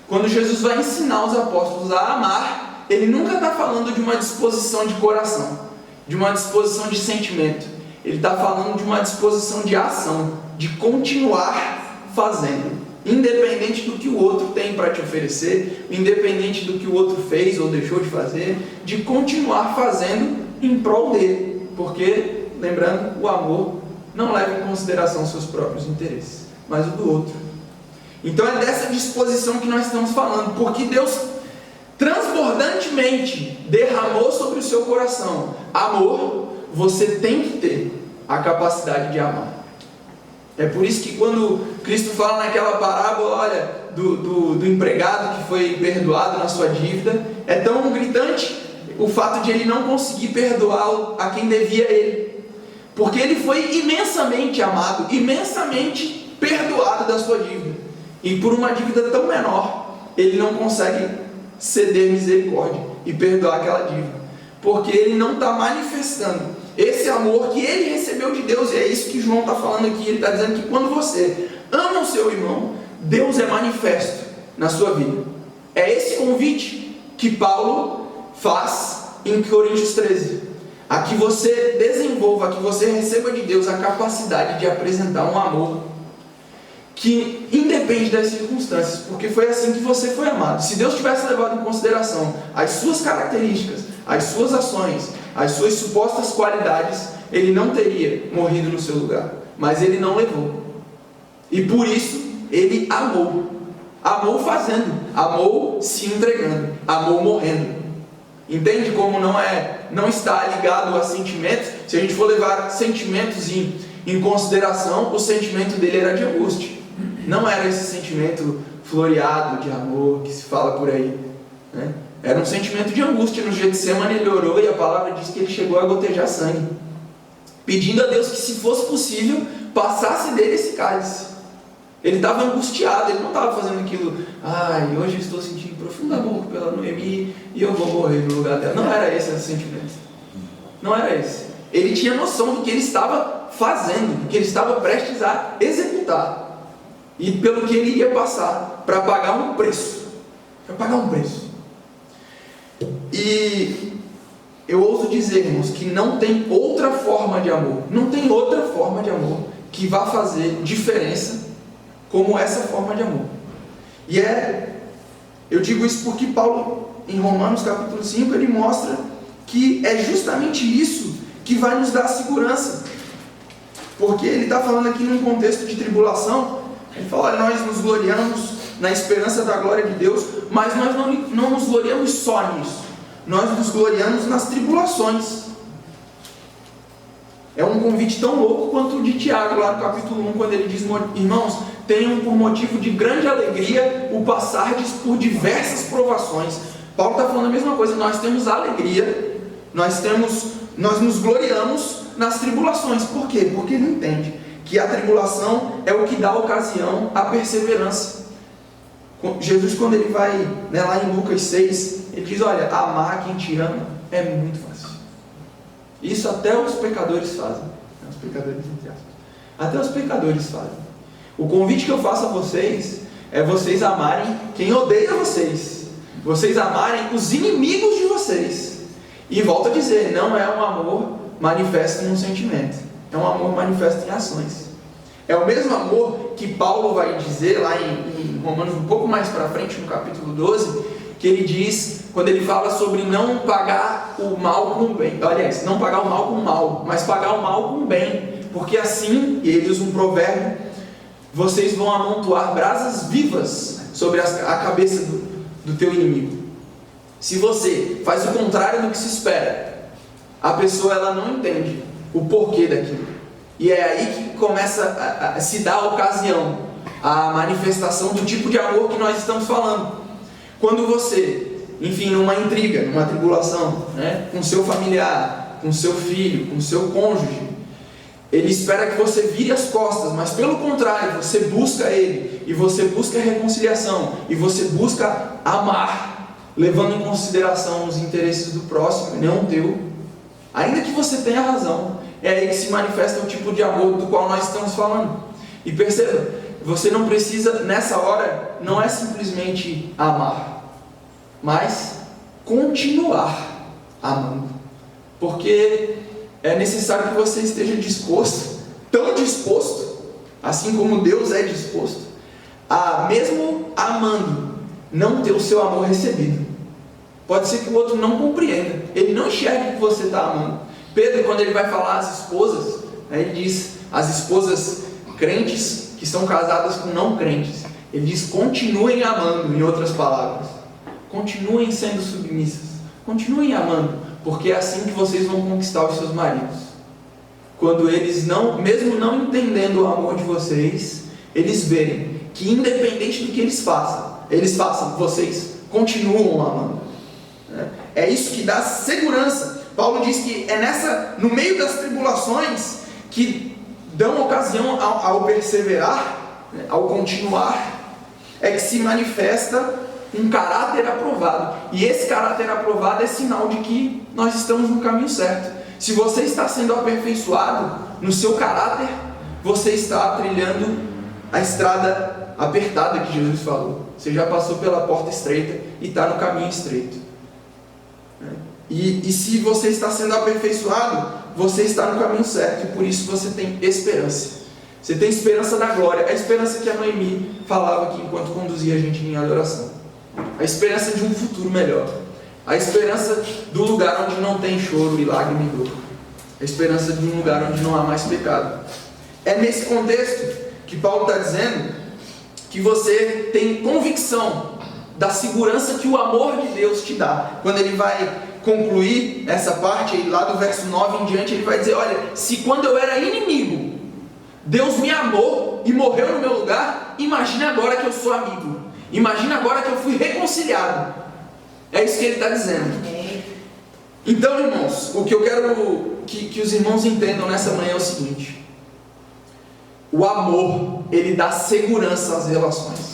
Quando Jesus vai ensinar os apóstolos a amar, ele nunca está falando de uma disposição de coração, de uma disposição de sentimento. Ele está falando de uma disposição de ação, de continuar fazendo, independente do que o outro tem para te oferecer, independente do que o outro fez ou deixou de fazer, de continuar fazendo em prol dele. Porque, lembrando, o amor não leva em consideração seus próprios interesses, mas o do outro. Então é dessa disposição que nós estamos falando, porque Deus transbordantemente derramou sobre o seu coração amor. Você tem que ter a capacidade de amar. É por isso que quando Cristo fala naquela parábola, olha, do empregado que foi perdoado na sua dívida, é tão gritante o fato de ele não conseguir perdoar a quem devia ele, porque ele foi imensamente amado, imensamente perdoado da sua dívida, e por uma dívida tão menor, ele não consegue ceder misericórdia e perdoar aquela dívida, porque ele não está manifestando esse amor que ele recebeu de Deus. E é isso que João está falando aqui. Ele está dizendo que quando você ama o seu irmão, Deus é manifesto na sua vida. É esse convite que Paulo faz em Coríntios 13, a que você desenvolva, a que você receba de Deus a capacidade de apresentar um amor que independe das circunstâncias, porque foi assim que você foi amado. Se Deus tivesse levado em consideração as suas características, as suas ações, as suas supostas qualidades, ele não teria morrido no seu lugar, mas ele não levou, e por isso ele amou fazendo, amou se entregando, amou morrendo. Entende como não está ligado a sentimentos? Se a gente for levar sentimentos em consideração, o sentimento dele era de angústia, não era esse sentimento floreado de amor que se fala por aí, né? Era um sentimento de angústia. No Getsemane ele orou e a palavra diz que ele chegou a gotejar sangue, pedindo a Deus que, se fosse possível, passasse dele esse cálice. Ele estava angustiado, ele não estava fazendo aquilo, hoje eu estou sentindo profundo amor pela Noemi e eu vou morrer no lugar dela. Não era esse o sentimento. Não era esse. Ele tinha noção do que ele estava fazendo, do que ele estava prestes a executar, e pelo que ele ia passar, para pagar um preço. E eu ouso dizer, irmãos, que não tem outra forma de amor, que vá fazer diferença como essa forma de amor. E eu digo isso porque Paulo, em Romanos capítulo 5, ele mostra que é justamente isso que vai nos dar segurança, porque ele está falando aqui num contexto de tribulação. Ele fala: olha, nós nos gloriamos na esperança da glória de Deus, mas nós não nos gloriamos só nisso, nós nos gloriamos nas tribulações. É um convite tão louco quanto o de Tiago, lá no capítulo 1, quando ele diz: irmãos, tenham por motivo de grande alegria o passardes por diversas provações. Paulo está falando a mesma coisa. Nós temos alegria, nós nos gloriamos nas tribulações. Por quê? Porque ele entende que a tribulação é o que dá ocasião à perseverança. Jesus, quando ele vai, lá em Lucas 6, Ele diz, olha, amar quem te ama é muito fácil. Isso até os pecadores fazem. Os pecadores, entre aspas. Até os pecadores fazem. O convite que eu faço a vocês é vocês amarem quem odeia vocês. Vocês amarem os inimigos de vocês. E volto a dizer, não é um amor manifesto num sentimento. É um amor manifesto em ações. É o mesmo amor que Paulo vai dizer lá em Romanos, um pouco mais para frente, no capítulo 12, que ele diz, quando ele fala sobre não pagar o mal com o bem. Aliás, não pagar o mal com o mal, mas pagar o mal com o bem. Porque assim, e ele usa um provérbio, vocês vão amontoar brasas vivas sobre a cabeça do teu inimigo. Se você faz o contrário do que se espera, a pessoa ela não entende o porquê daquilo. E é aí que começa a se dar a ocasião, a manifestação do tipo de amor que nós estamos falando. Quando você, enfim, numa intriga, numa tribulação, né, com seu familiar, com seu filho, com seu cônjuge, ele espera que você vire as costas, mas pelo contrário, você busca ele, e você busca reconciliação, e você busca amar, levando em consideração os interesses do próximo e não o teu, ainda que você tenha razão. É aí que se manifesta o tipo de amor do qual nós estamos falando. E perceba, você não precisa, nessa hora, não é simplesmente amar, mas continuar amando. Porque é necessário que você esteja disposto, tão disposto, assim como Deus é disposto, a mesmo amando, não ter o seu amor recebido. Pode ser que o outro não compreenda, ele não enxergue que você está amando. Pedro, quando ele vai falar às esposas, ele diz, as esposas crentes que são casadas com não crentes, ele diz, continuem amando, em outras palavras, continuem sendo submissas, continuem amando, porque é assim que vocês vão conquistar os seus maridos. Quando eles não, mesmo não entendendo o amor de vocês, eles verem que independente do que eles façam, vocês continuam amando. É isso que dá segurança. Paulo diz que é no meio das tribulações que dão ocasião ao perseverar, ao continuar, é que se manifesta um caráter aprovado. E esse caráter aprovado é sinal de que nós estamos no caminho certo. Se você está sendo aperfeiçoado no seu caráter, você está trilhando a estrada apertada que Jesus falou. Você já passou pela porta estreita e está no caminho estreito. E se você está sendo aperfeiçoado, você está no caminho certo, e por isso você tem esperança. Você tem esperança da glória, a esperança que a Noemi falava aqui enquanto conduzia a gente em adoração. A esperança de um futuro melhor. A esperança do lugar onde não tem choro e lágrima e dor. A esperança de um lugar onde não há mais pecado. É nesse contexto que Paulo está dizendo que você tem convicção da segurança que o amor de Deus te dá. Quando ele vai concluir essa parte, lá do verso 9 em diante, ele vai dizer, olha, se quando eu era inimigo, Deus me amou e morreu no meu lugar, imagina agora que eu sou amigo. Imagina agora que eu fui reconciliado. É isso que ele está dizendo. Então, irmãos, o que eu quero que os irmãos entendam nessa manhã é o seguinte: o amor, ele dá segurança às relações.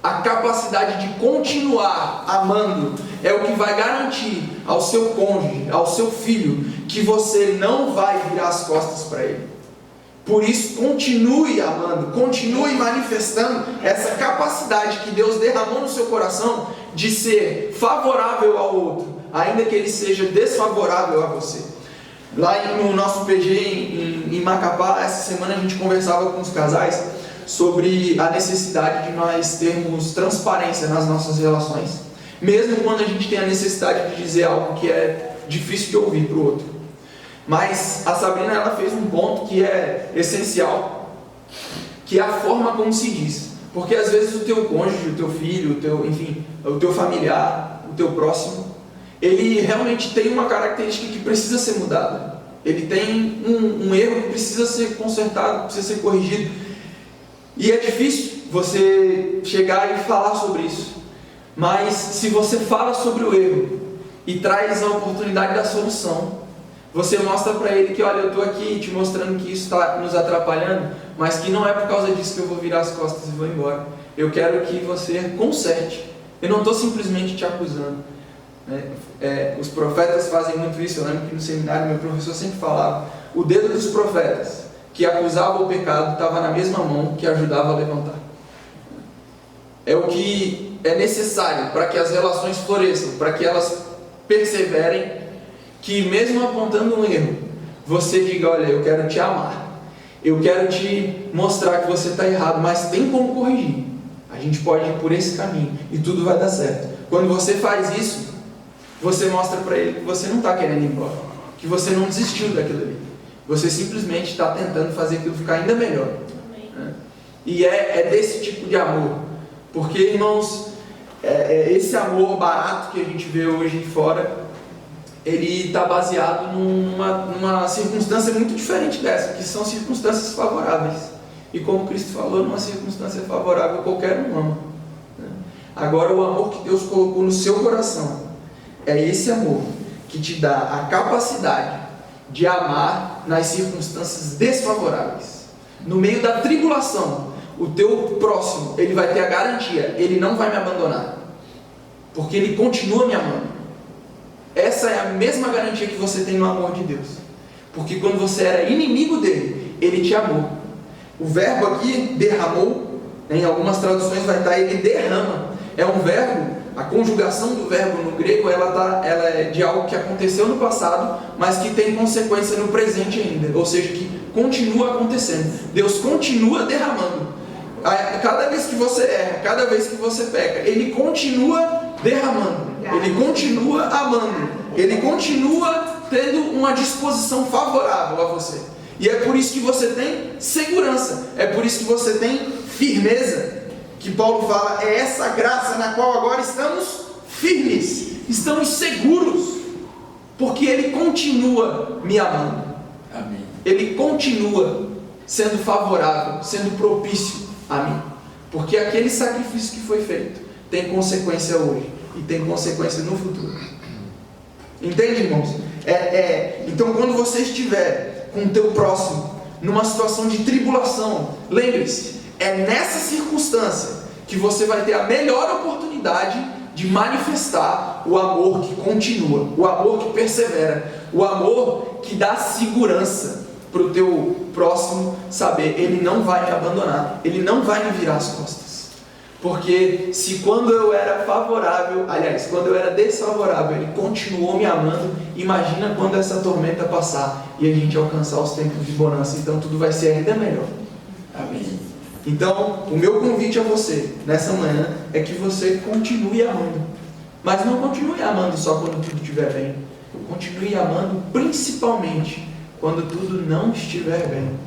A capacidade de continuar amando é o que vai garantir ao seu cônjuge, ao seu filho, que você não vai virar as costas para ele. Por isso, continue amando, continue manifestando essa capacidade que Deus derramou no seu coração de ser favorável ao outro, ainda que ele seja desfavorável a você. Lá no nosso PG em Macapá, essa semana a gente conversava com os casais sobre a necessidade de nós termos transparência nas nossas relações, mesmo quando a gente tem a necessidade de dizer algo que é difícil de ouvir para o outro. Mas a Sabrina, ela fez um ponto que é essencial, que é a forma como se diz. Porque às vezes o teu cônjuge, o teu filho, o teu familiar, o teu próximo, ele realmente tem uma característica que precisa ser mudada. Ele tem um erro que precisa ser consertado, precisa ser corrigido. E é difícil você chegar e falar sobre isso. Mas se você fala sobre o erro e traz a oportunidade da solução, você mostra para ele que, olha, eu estou aqui te mostrando que isso está nos atrapalhando, mas que não é por causa disso que eu vou virar as costas e vou embora. Eu quero que você conserte. Eu não estou simplesmente te acusando. Os profetas fazem muito isso. Eu lembro que no seminário meu professor sempre falava: o dedo dos profetas que acusava o pecado estava na mesma mão que ajudava a levantar. É o que é necessário para que as relações floresçam, para que elas perseverem, que mesmo apontando um erro, você diga: olha, eu quero te amar, eu quero te mostrar que você está errado, mas tem como corrigir. A gente pode ir por esse caminho e tudo vai dar certo. Quando você faz isso, você mostra para ele que você não está querendo ir embora, que você não desistiu daquilo ali, você simplesmente está tentando fazer aquilo ficar ainda melhor. E é desse tipo de amor, porque, irmãos, esse amor barato que a gente vê hoje fora, ele está baseado numa circunstância muito diferente dessa, que são circunstâncias favoráveis. E como Cristo falou, numa circunstância favorável qualquer um ama. Agora, o amor que Deus colocou no seu coração é esse amor que te dá a capacidade de amar nas circunstâncias desfavoráveis. No meio da tribulação, o teu próximo, ele vai ter a garantia: ele não vai me abandonar, porque ele continua me amando. Essa é a mesma garantia que você tem no amor de Deus, porque quando você era inimigo dele, ele te amou. O verbo aqui, derramou, em algumas traduções vai estar ele derrama. É um verbo, a conjugação do verbo no grego, ela é de algo que aconteceu no passado, mas que tem consequência no presente ainda, ou seja, que continua acontecendo. Deus continua derramando. Cada vez que você erra, cada vez que você peca, ele continua derramando, ele continua amando, ele continua tendo uma disposição favorável a você. E é por isso que você tem segurança, é por isso que você tem firmeza, que Paulo fala: é essa graça na qual agora estamos firmes, estamos seguros, porque ele continua me amando. Amém. Ele continua sendo favorável, sendo propício a mim, porque aquele sacrifício que foi feito tem consequência hoje e tem consequência no futuro. Entende, irmãos? Então, quando você estiver com o teu próximo numa situação de tribulação, lembre-se, é nessa circunstância que você vai ter a melhor oportunidade de manifestar o amor que continua, o amor que persevera, o amor que dá segurança para o teu próximo saber: ele não vai me abandonar, ele não vai me virar as costas. Porque se quando eu era favorável, aliás, quando eu era desfavorável, ele continuou me amando, imagina quando essa tormenta passar e a gente alcançar os tempos de bonança, então tudo vai ser ainda melhor. Amém. Então, o meu convite a você nessa manhã é que você continue amando, mas não continue amando só quando tudo estiver bem, continue amando principalmente quando tudo não estiver bem.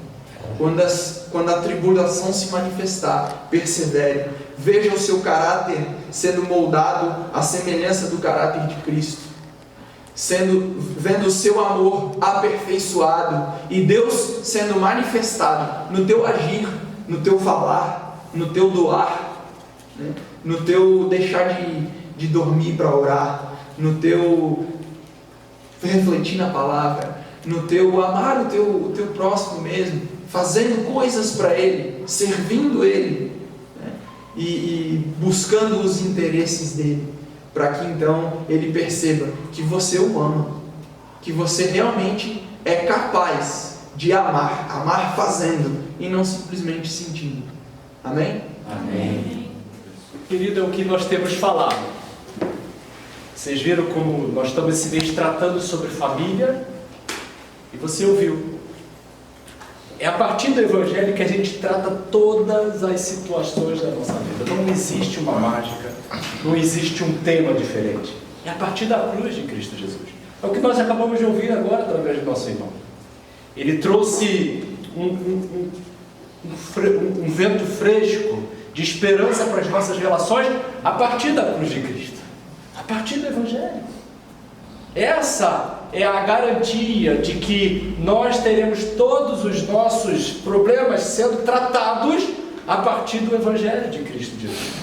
Quando a tribulação se manifestar, persevere, veja o seu caráter sendo moldado à semelhança do caráter de Cristo, vendo o seu amor aperfeiçoado e Deus sendo manifestado no teu agir, no teu falar, no teu doar, né? No teu deixar de dormir para orar, no teu refletir na palavra, no teu amar o teu próximo mesmo, fazendo coisas para ele, servindo ele, né? E buscando os interesses dele, para que então ele perceba que você o ama, que você realmente é capaz de amar fazendo e não simplesmente sentindo. Amém? Amém. Querido, é o que nós temos falado. Vocês viram como nós estamos esse mês tratando sobre família, e você ouviu. É a partir do Evangelho que a gente trata todas as situações da nossa vida. Não existe uma mágica, não existe um tema diferente. É a partir da cruz de Cristo Jesus. É o que nós acabamos de ouvir agora através do nosso irmão. Ele trouxe um vento fresco de esperança para as nossas relações a partir da cruz de Cristo, a partir do Evangelho. Essa é a garantia de que nós teremos todos os nossos problemas sendo tratados a partir do Evangelho de Cristo Jesus.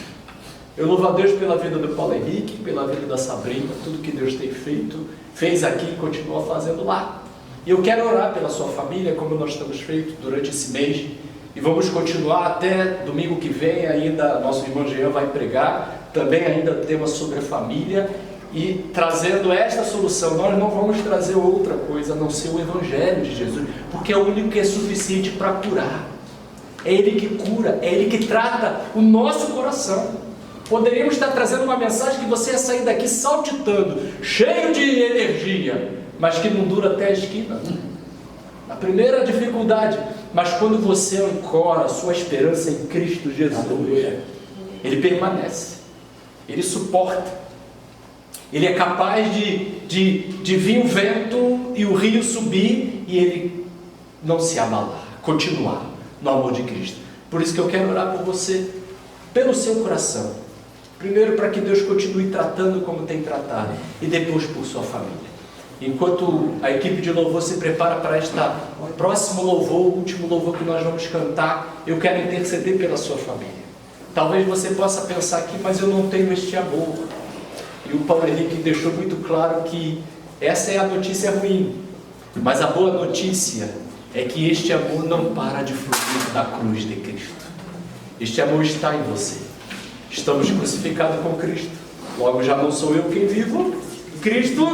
Eu louvo a Deus pela vida do Paulo Henrique, pela vida da Sabrina, tudo que Deus tem feito, fez aqui e continua fazendo lá. E eu quero orar pela sua família, como nós temos feito durante esse mês, e vamos continuar até domingo que vem. Ainda nosso irmão Jean vai pregar também ainda tema sobre a família, e trazendo esta solução. Nós não vamos trazer outra coisa a não ser o Evangelho de Jesus, porque é o único que é suficiente para curar. É Ele que cura, é Ele que trata o nosso coração. Poderíamos estar trazendo uma mensagem que você ia sair daqui saltitando, cheio de energia, mas que não dura até a esquina. A primeira dificuldade, mas quando você ancora a sua esperança em Cristo Jesus, Ele permanece, Ele suporta. Ele é capaz de vir o vento e o rio subir e Ele não se abalar, continuar no amor de Cristo. Por isso que eu quero orar por você, pelo seu coração. Primeiro para que Deus continue tratando como tem tratado, e depois por sua família. Enquanto a equipe de louvor se prepara para este próximo louvor, o último louvor que nós vamos cantar, eu quero interceder pela sua família. Talvez você possa pensar aqui, mas eu não tenho este amor. E o Paulo Henrique deixou muito claro que essa é a notícia ruim, mas a boa notícia é que este amor não para de fluir da cruz de Cristo. Este amor está em você. Estamos crucificados com Cristo, logo já não sou eu quem vivo, Cristo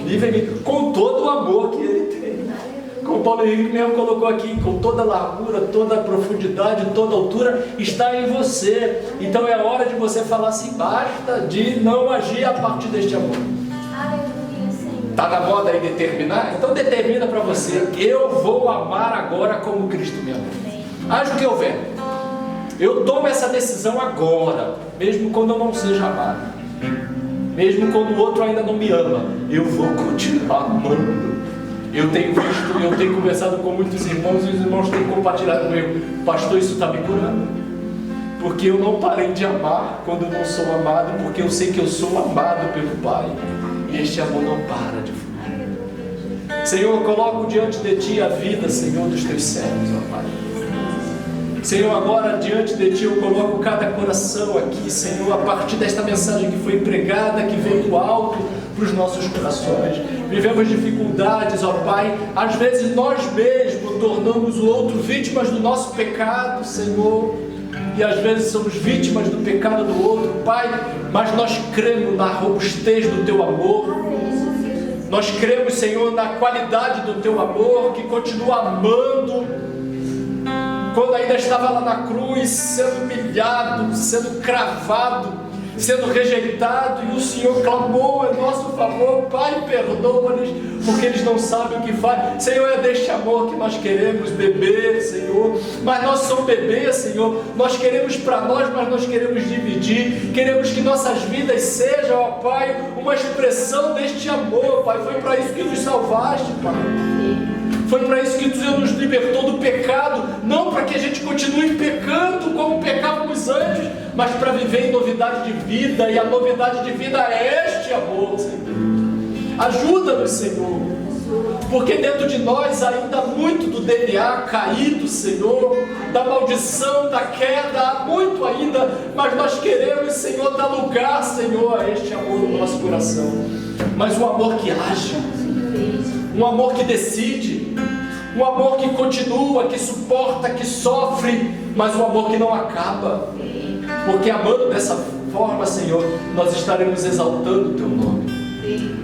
vive em mim, com todo o amor que Ele tem. Como o Paulo Henrique mesmo colocou aqui, com toda a largura, toda a profundidade, toda a altura, está em você. Então é hora de você falar assim, basta de não agir a partir deste amor. Está na moda aí determinar? Então determina para você, eu vou amar agora como Cristo me amou. Haja o que houver. Eu tomo essa decisão agora, mesmo quando eu não seja amado, mesmo quando o outro ainda não me ama, eu vou continuar amando. Eu tenho visto, eu tenho conversado com muitos irmãos, e os irmãos têm compartilhado comigo, pastor, isso está me curando, porque eu não parei de amar quando eu não sou amado, porque eu sei que eu sou amado pelo Pai, e este amor não para de fluir. Senhor, eu coloco diante de Ti a vida, Senhor, dos Teus servos, ó Pai. Senhor, agora diante de Ti eu coloco cada coração aqui, Senhor, a partir desta mensagem que foi pregada, que veio do alto para os nossos corações. Vivemos dificuldades, ó Pai, às vezes nós mesmos tornamos o outro vítimas do nosso pecado, Senhor, e às vezes somos vítimas do pecado do outro, Pai, mas nós cremos na robustez do Teu amor, nós cremos, Senhor, na qualidade do Teu amor, que continua amando, quando ainda estava lá na cruz, sendo humilhado, sendo cravado, sendo rejeitado, e o Senhor clamou em nosso favor, Pai, perdoa-lhes, porque eles não sabem o que fazem. Senhor, é deste amor que nós queremos beber, Senhor, mas nós somos bebês, Senhor, nós queremos para nós, mas nós queremos dividir, queremos que nossas vidas sejam, ó Pai, uma expressão deste amor, Pai. Foi para isso que nos salvaste, Pai. Foi para isso que Tu nos libertou do pecado, não para que a gente continue pecando como pecávamos antes, mas para viver em novidade de vida, e a novidade de vida é este amor, Senhor. Ajuda-nos, Senhor, porque dentro de nós ainda há muito do DNA caído, Senhor, da maldição, da queda, há muito ainda, mas nós queremos, Senhor, dar lugar, Senhor, a este amor no nosso coração, mas um amor que age, um amor que decide, um amor que continua, que suporta, que sofre, mas um amor que não acaba, porque amando dessa forma, Senhor, nós estaremos exaltando o Teu nome.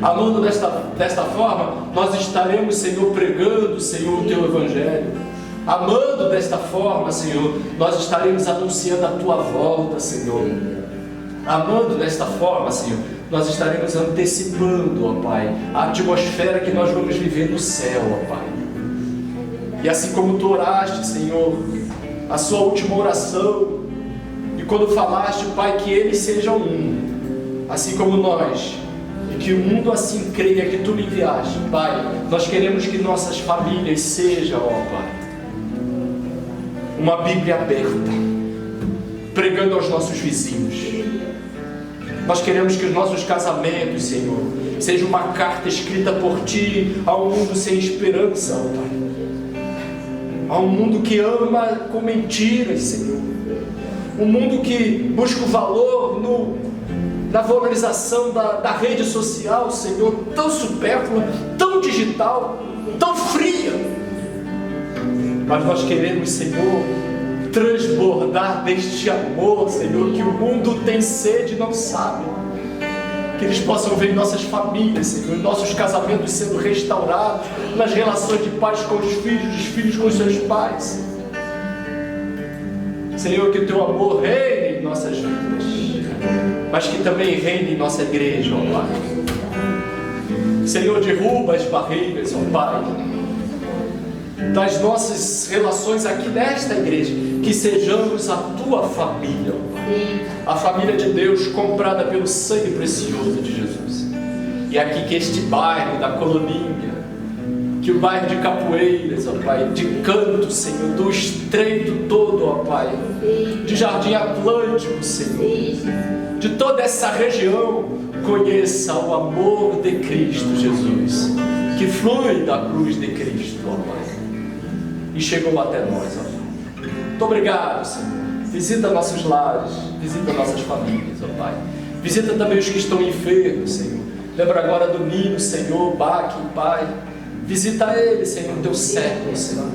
Amando desta forma, nós estaremos, Senhor, pregando, Senhor, o Teu Evangelho. Amando desta forma, Senhor, nós estaremos anunciando a Tua volta, Senhor. Amando desta forma, Senhor, nós estaremos antecipando, ó Pai, a atmosfera que nós vamos viver no céu, ó Pai. E assim como Tu oraste, Senhor, a Sua última oração, e quando falaste, Pai, que eles sejam um, assim como nós, e que o mundo assim creia que Tu me enviaste, Pai, nós queremos que nossas famílias sejam, ó Pai, uma Bíblia aberta, pregando aos nossos vizinhos. Nós queremos que os nossos casamentos, Senhor, sejam uma carta escrita por Ti a um mundo sem esperança, ó Pai. A um mundo que ama com mentiras, Senhor. Um mundo que busca o valor na valorização da rede social, Senhor, tão supérflua, tão digital, tão fria. Mas nós queremos, Senhor, transbordar deste amor, Senhor, que o mundo tem sede e não sabe. Que eles possam ver em nossas famílias, Senhor, em nossos casamentos sendo restaurados, nas relações de pais com os filhos com os seus pais. Senhor, que o Teu amor reine em nossas vidas, mas que também reine em nossa igreja, ó Pai. Senhor, derruba as barreiras, ó Pai, das nossas relações aqui nesta igreja, que sejamos a Tua família, ó Pai. A família de Deus comprada pelo sangue precioso de Jesus. E aqui que este bairro da Coloninha, que o bairro de Capoeiras, ó Pai, de Canto, Senhor, do Estreito todo, ó Pai, de Jardim Atlântico, Senhor, de toda essa região, conheça o amor de Cristo Jesus, que flui da cruz de Cristo, ó Pai, e chegou até nós, ó Pai. Muito obrigado, Senhor. Visita nossos lares, visita nossas famílias, ó Pai. Visita também os que estão enfermos, Senhor. Lembra agora do Nino, Senhor, Baque, Pai. Visita ele, Senhor, teu servo, Senhor.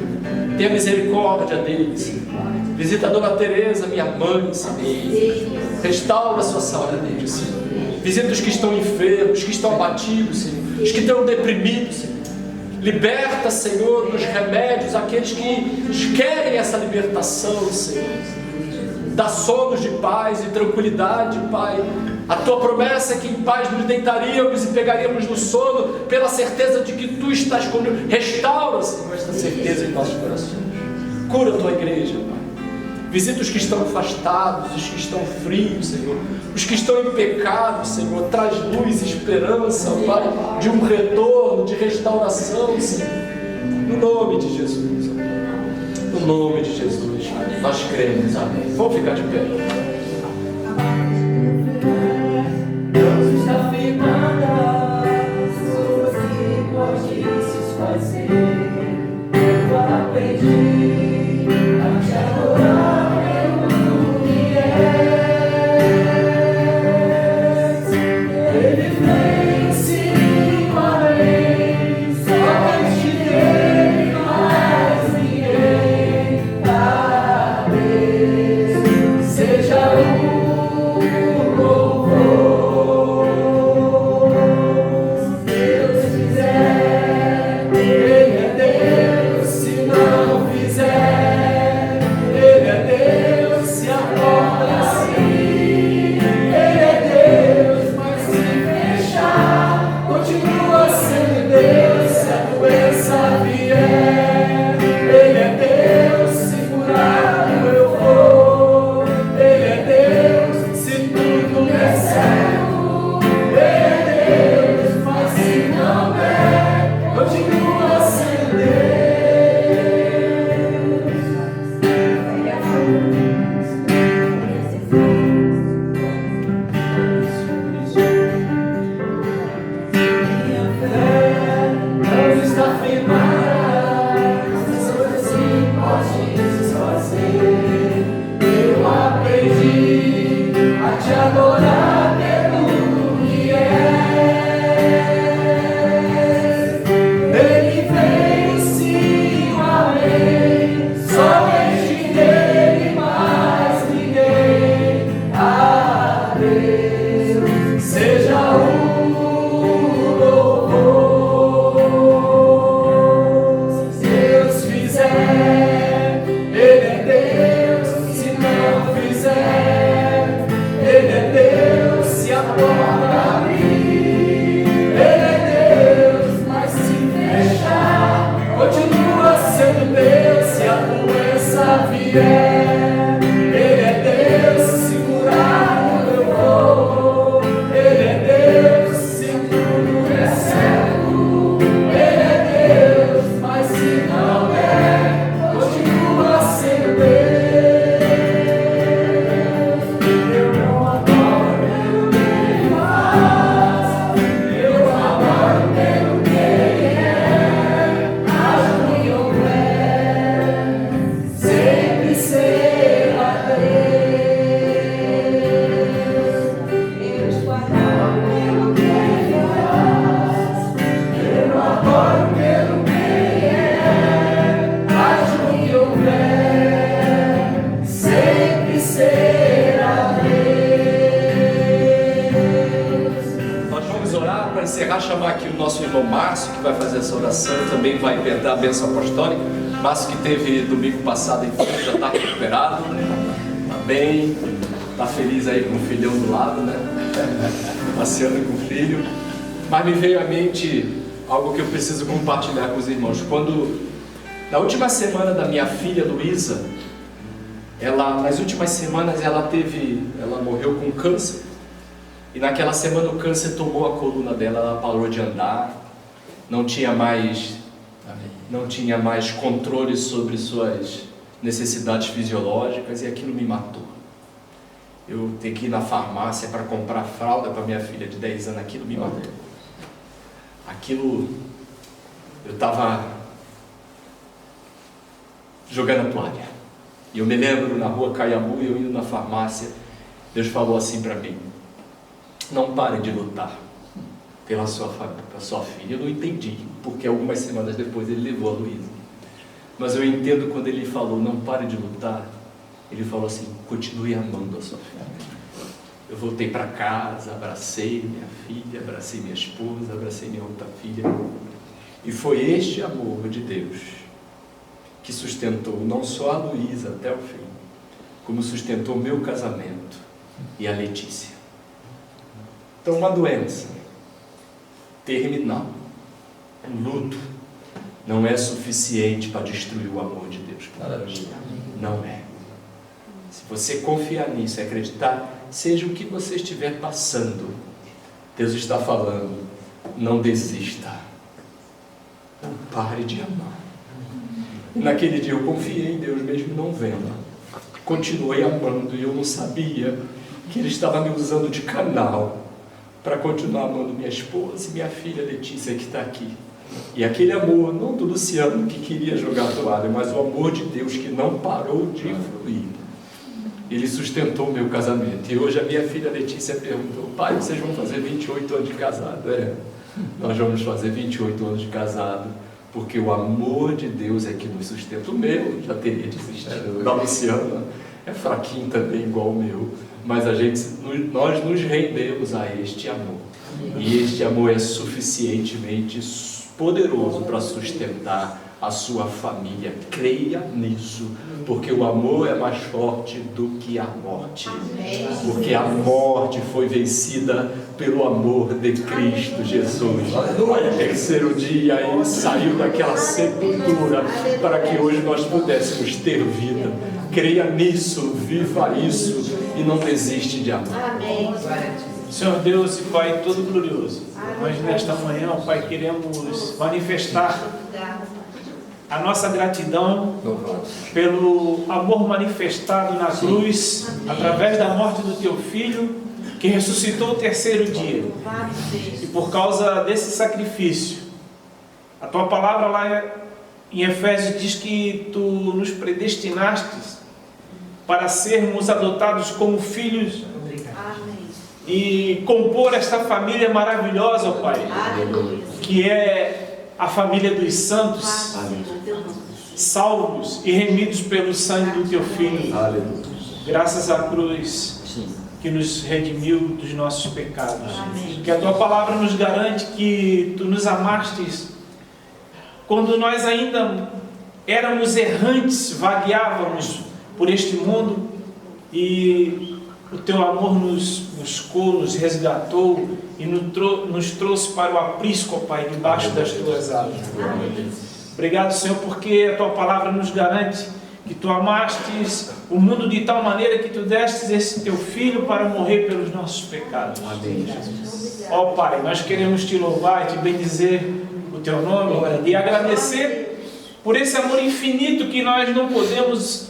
Tenha misericórdia dele, Senhor. Visita a Dona Teresa, minha mãe, Senhor. Restaura a sua saúde, Senhor. Visita os que estão enfermos, os que estão abatidos, Senhor. Os que estão deprimidos, Senhor. Liberta, Senhor, dos remédios aqueles que querem essa libertação, Senhor. Dá sonos de paz e tranquilidade, Pai. A Tua promessa é que em paz nos deitaríamos e pegaríamos no sono, pela certeza de que Tu estás conosco. Restaura, Senhor, esta certeza em nossos corações. Cura a Tua igreja, Pai. Visita os que estão afastados, os que estão frios, Senhor. Os que estão em pecado, Senhor. Traz luz e esperança, Pai, de um retorno, de restauração, Senhor. No nome de Jesus, Pai. No nome de Jesus, nós cremos, amém. Vamos ficar de pé. Deus está firmada, suas hipóteses fazer. Eu aprendi a te adorar pelo que és. Ele vence uma vez, somente Ele, mais ninguém. A Deus seja o louvor. Say vai fazer essa oração também vai dar a bênção apostólica. Márcio, que teve domingo passado enfermo, já está recuperado, está bem, está feliz aí com o filhão do lado, né? Passeando com o filho. Mas me veio à mente algo que eu preciso compartilhar com os irmãos. Quando, na última semana da minha filha Luísa, nas últimas semanas ela morreu com câncer. E naquela semana o câncer tomou a coluna dela, ela parou de andar, não tinha mais controle sobre suas necessidades fisiológicas, e aquilo me matou. Eu ter que ir na farmácia para comprar fralda para minha filha de 10 anos, aquilo me matou. Aquilo, eu estava jogando a toalha. E eu me lembro na rua Caiabu, eu indo na farmácia, Deus falou assim para mim: não pare de lutar pela sua filha. Eu não entendi, porque algumas semanas depois ele levou a Luísa. Mas eu entendo quando ele falou, não pare de lutar. Ele falou assim: continue amando a sua filha. Eu voltei para casa, abracei minha filha, abracei minha esposa, abracei minha outra filha. E foi este amor de Deus que sustentou não só a Luísa até o fim, como sustentou o meu casamento e a Letícia. Então, uma doença terminal, um luto, não é suficiente para destruir o amor de Deus. Não é. Se você confiar nisso e acreditar, seja o que você estiver passando, Deus está falando: não desista, não pare de amar. Naquele dia eu confiei em Deus mesmo não vendo, continuei amando, e eu não sabia que Ele estava me usando de canal para continuar amando minha esposa e minha filha Letícia, que está aqui. E aquele amor, não do Luciano que queria jogar a toalha, mas o amor de Deus que não parou de fluir, Ele sustentou o meu casamento. E hoje a minha filha Letícia perguntou: pai, vocês vão fazer 28 anos de casado? Nós vamos fazer 28 anos de casado, porque o amor de Deus é que nos sustenta. O meu já teria desistido, da Luciana é fraquinho também, igual o meu, mas nós nos rendemos a este amor, e este amor é suficientemente poderoso para sustentar a sua família. Creia nisso, porque o amor é mais forte do que a morte. Porque a morte foi vencida pelo amor de Cristo Jesus. Olha, terceiro dia Ele saiu daquela sepultura para que hoje nós pudéssemos ter vida. Creia nisso, viva isso e não desiste de amar. Senhor Deus e Pai Todo-Glorioso, nós nesta manhã, ó Pai, queremos manifestar a nossa gratidão pelo amor manifestado na cruz, através da morte do Teu Filho, que ressuscitou o terceiro dia. E por causa desse sacrifício, a Tua palavra lá em Efésios diz que Tu nos predestinaste para sermos adotados como filhos e compor esta família maravilhosa, ó Pai, que é a família dos santos, salvos e remidos pelo sangue do Teu Filho, graças à cruz que nos redimiu dos nossos pecados. Que a Tua palavra nos garante que Tu nos amastes quando nós ainda éramos errantes, vagueávamos por este mundo, e o Teu amor nos buscou, nos resgatou e nos trouxe para o aprisco, ó Pai, debaixo das Tuas asas. Obrigado, Senhor, porque a Tua palavra nos garante que Tu amastes o mundo de tal maneira que Tu destes esse Teu Filho para morrer pelos nossos pecados. Ó Pai, nós queremos Te louvar e Te bendizer o Teu nome e agradecer por esse amor infinito que nós não podemos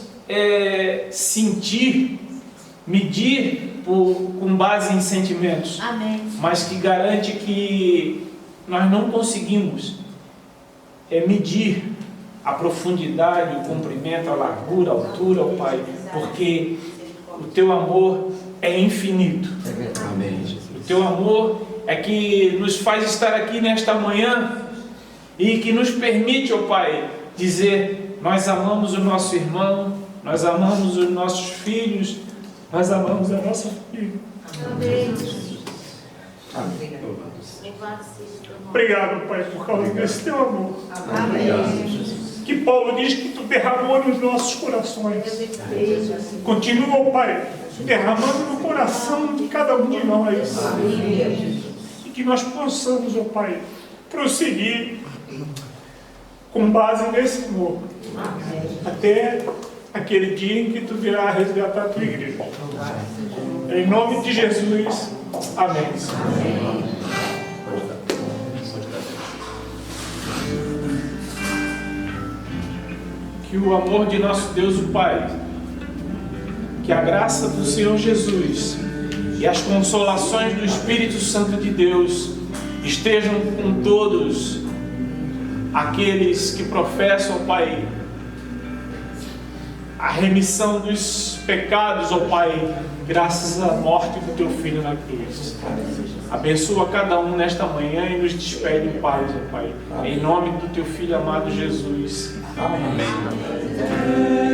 sentir, medir com base em sentimentos, mas que garante que nós não conseguimos medir a profundidade, o comprimento, a largura, a altura, ó Pai, porque o Teu amor é infinito. O Teu amor é que nos faz estar aqui nesta manhã e que nos permite, ó Pai, dizer: nós amamos o nosso irmão, nós amamos os nossos filhos, nós amamos a nossa família. Obrigado, Pai, por causa desse teu amor. Que Paulo diz que tu derramou nos nossos corações. Continua, Pai, derramando no coração de cada um de nós. E que nós possamos, ó Pai, prosseguir com base nesse amor. Até aquele dia em que tu virá resgatar a tua igreja. Em nome de Jesus. Amém. Que o amor de nosso Deus, o Pai, que a graça do Senhor Jesus e as consolações do Espírito Santo de Deus estejam com todos aqueles que professam, ó Pai, a remissão dos pecados, ó Pai, graças à morte do Teu Filho na cruz. Abençoa cada um nesta manhã e nos despede em paz, ó Pai. Em nome do Teu Filho amado Jesus. Amém.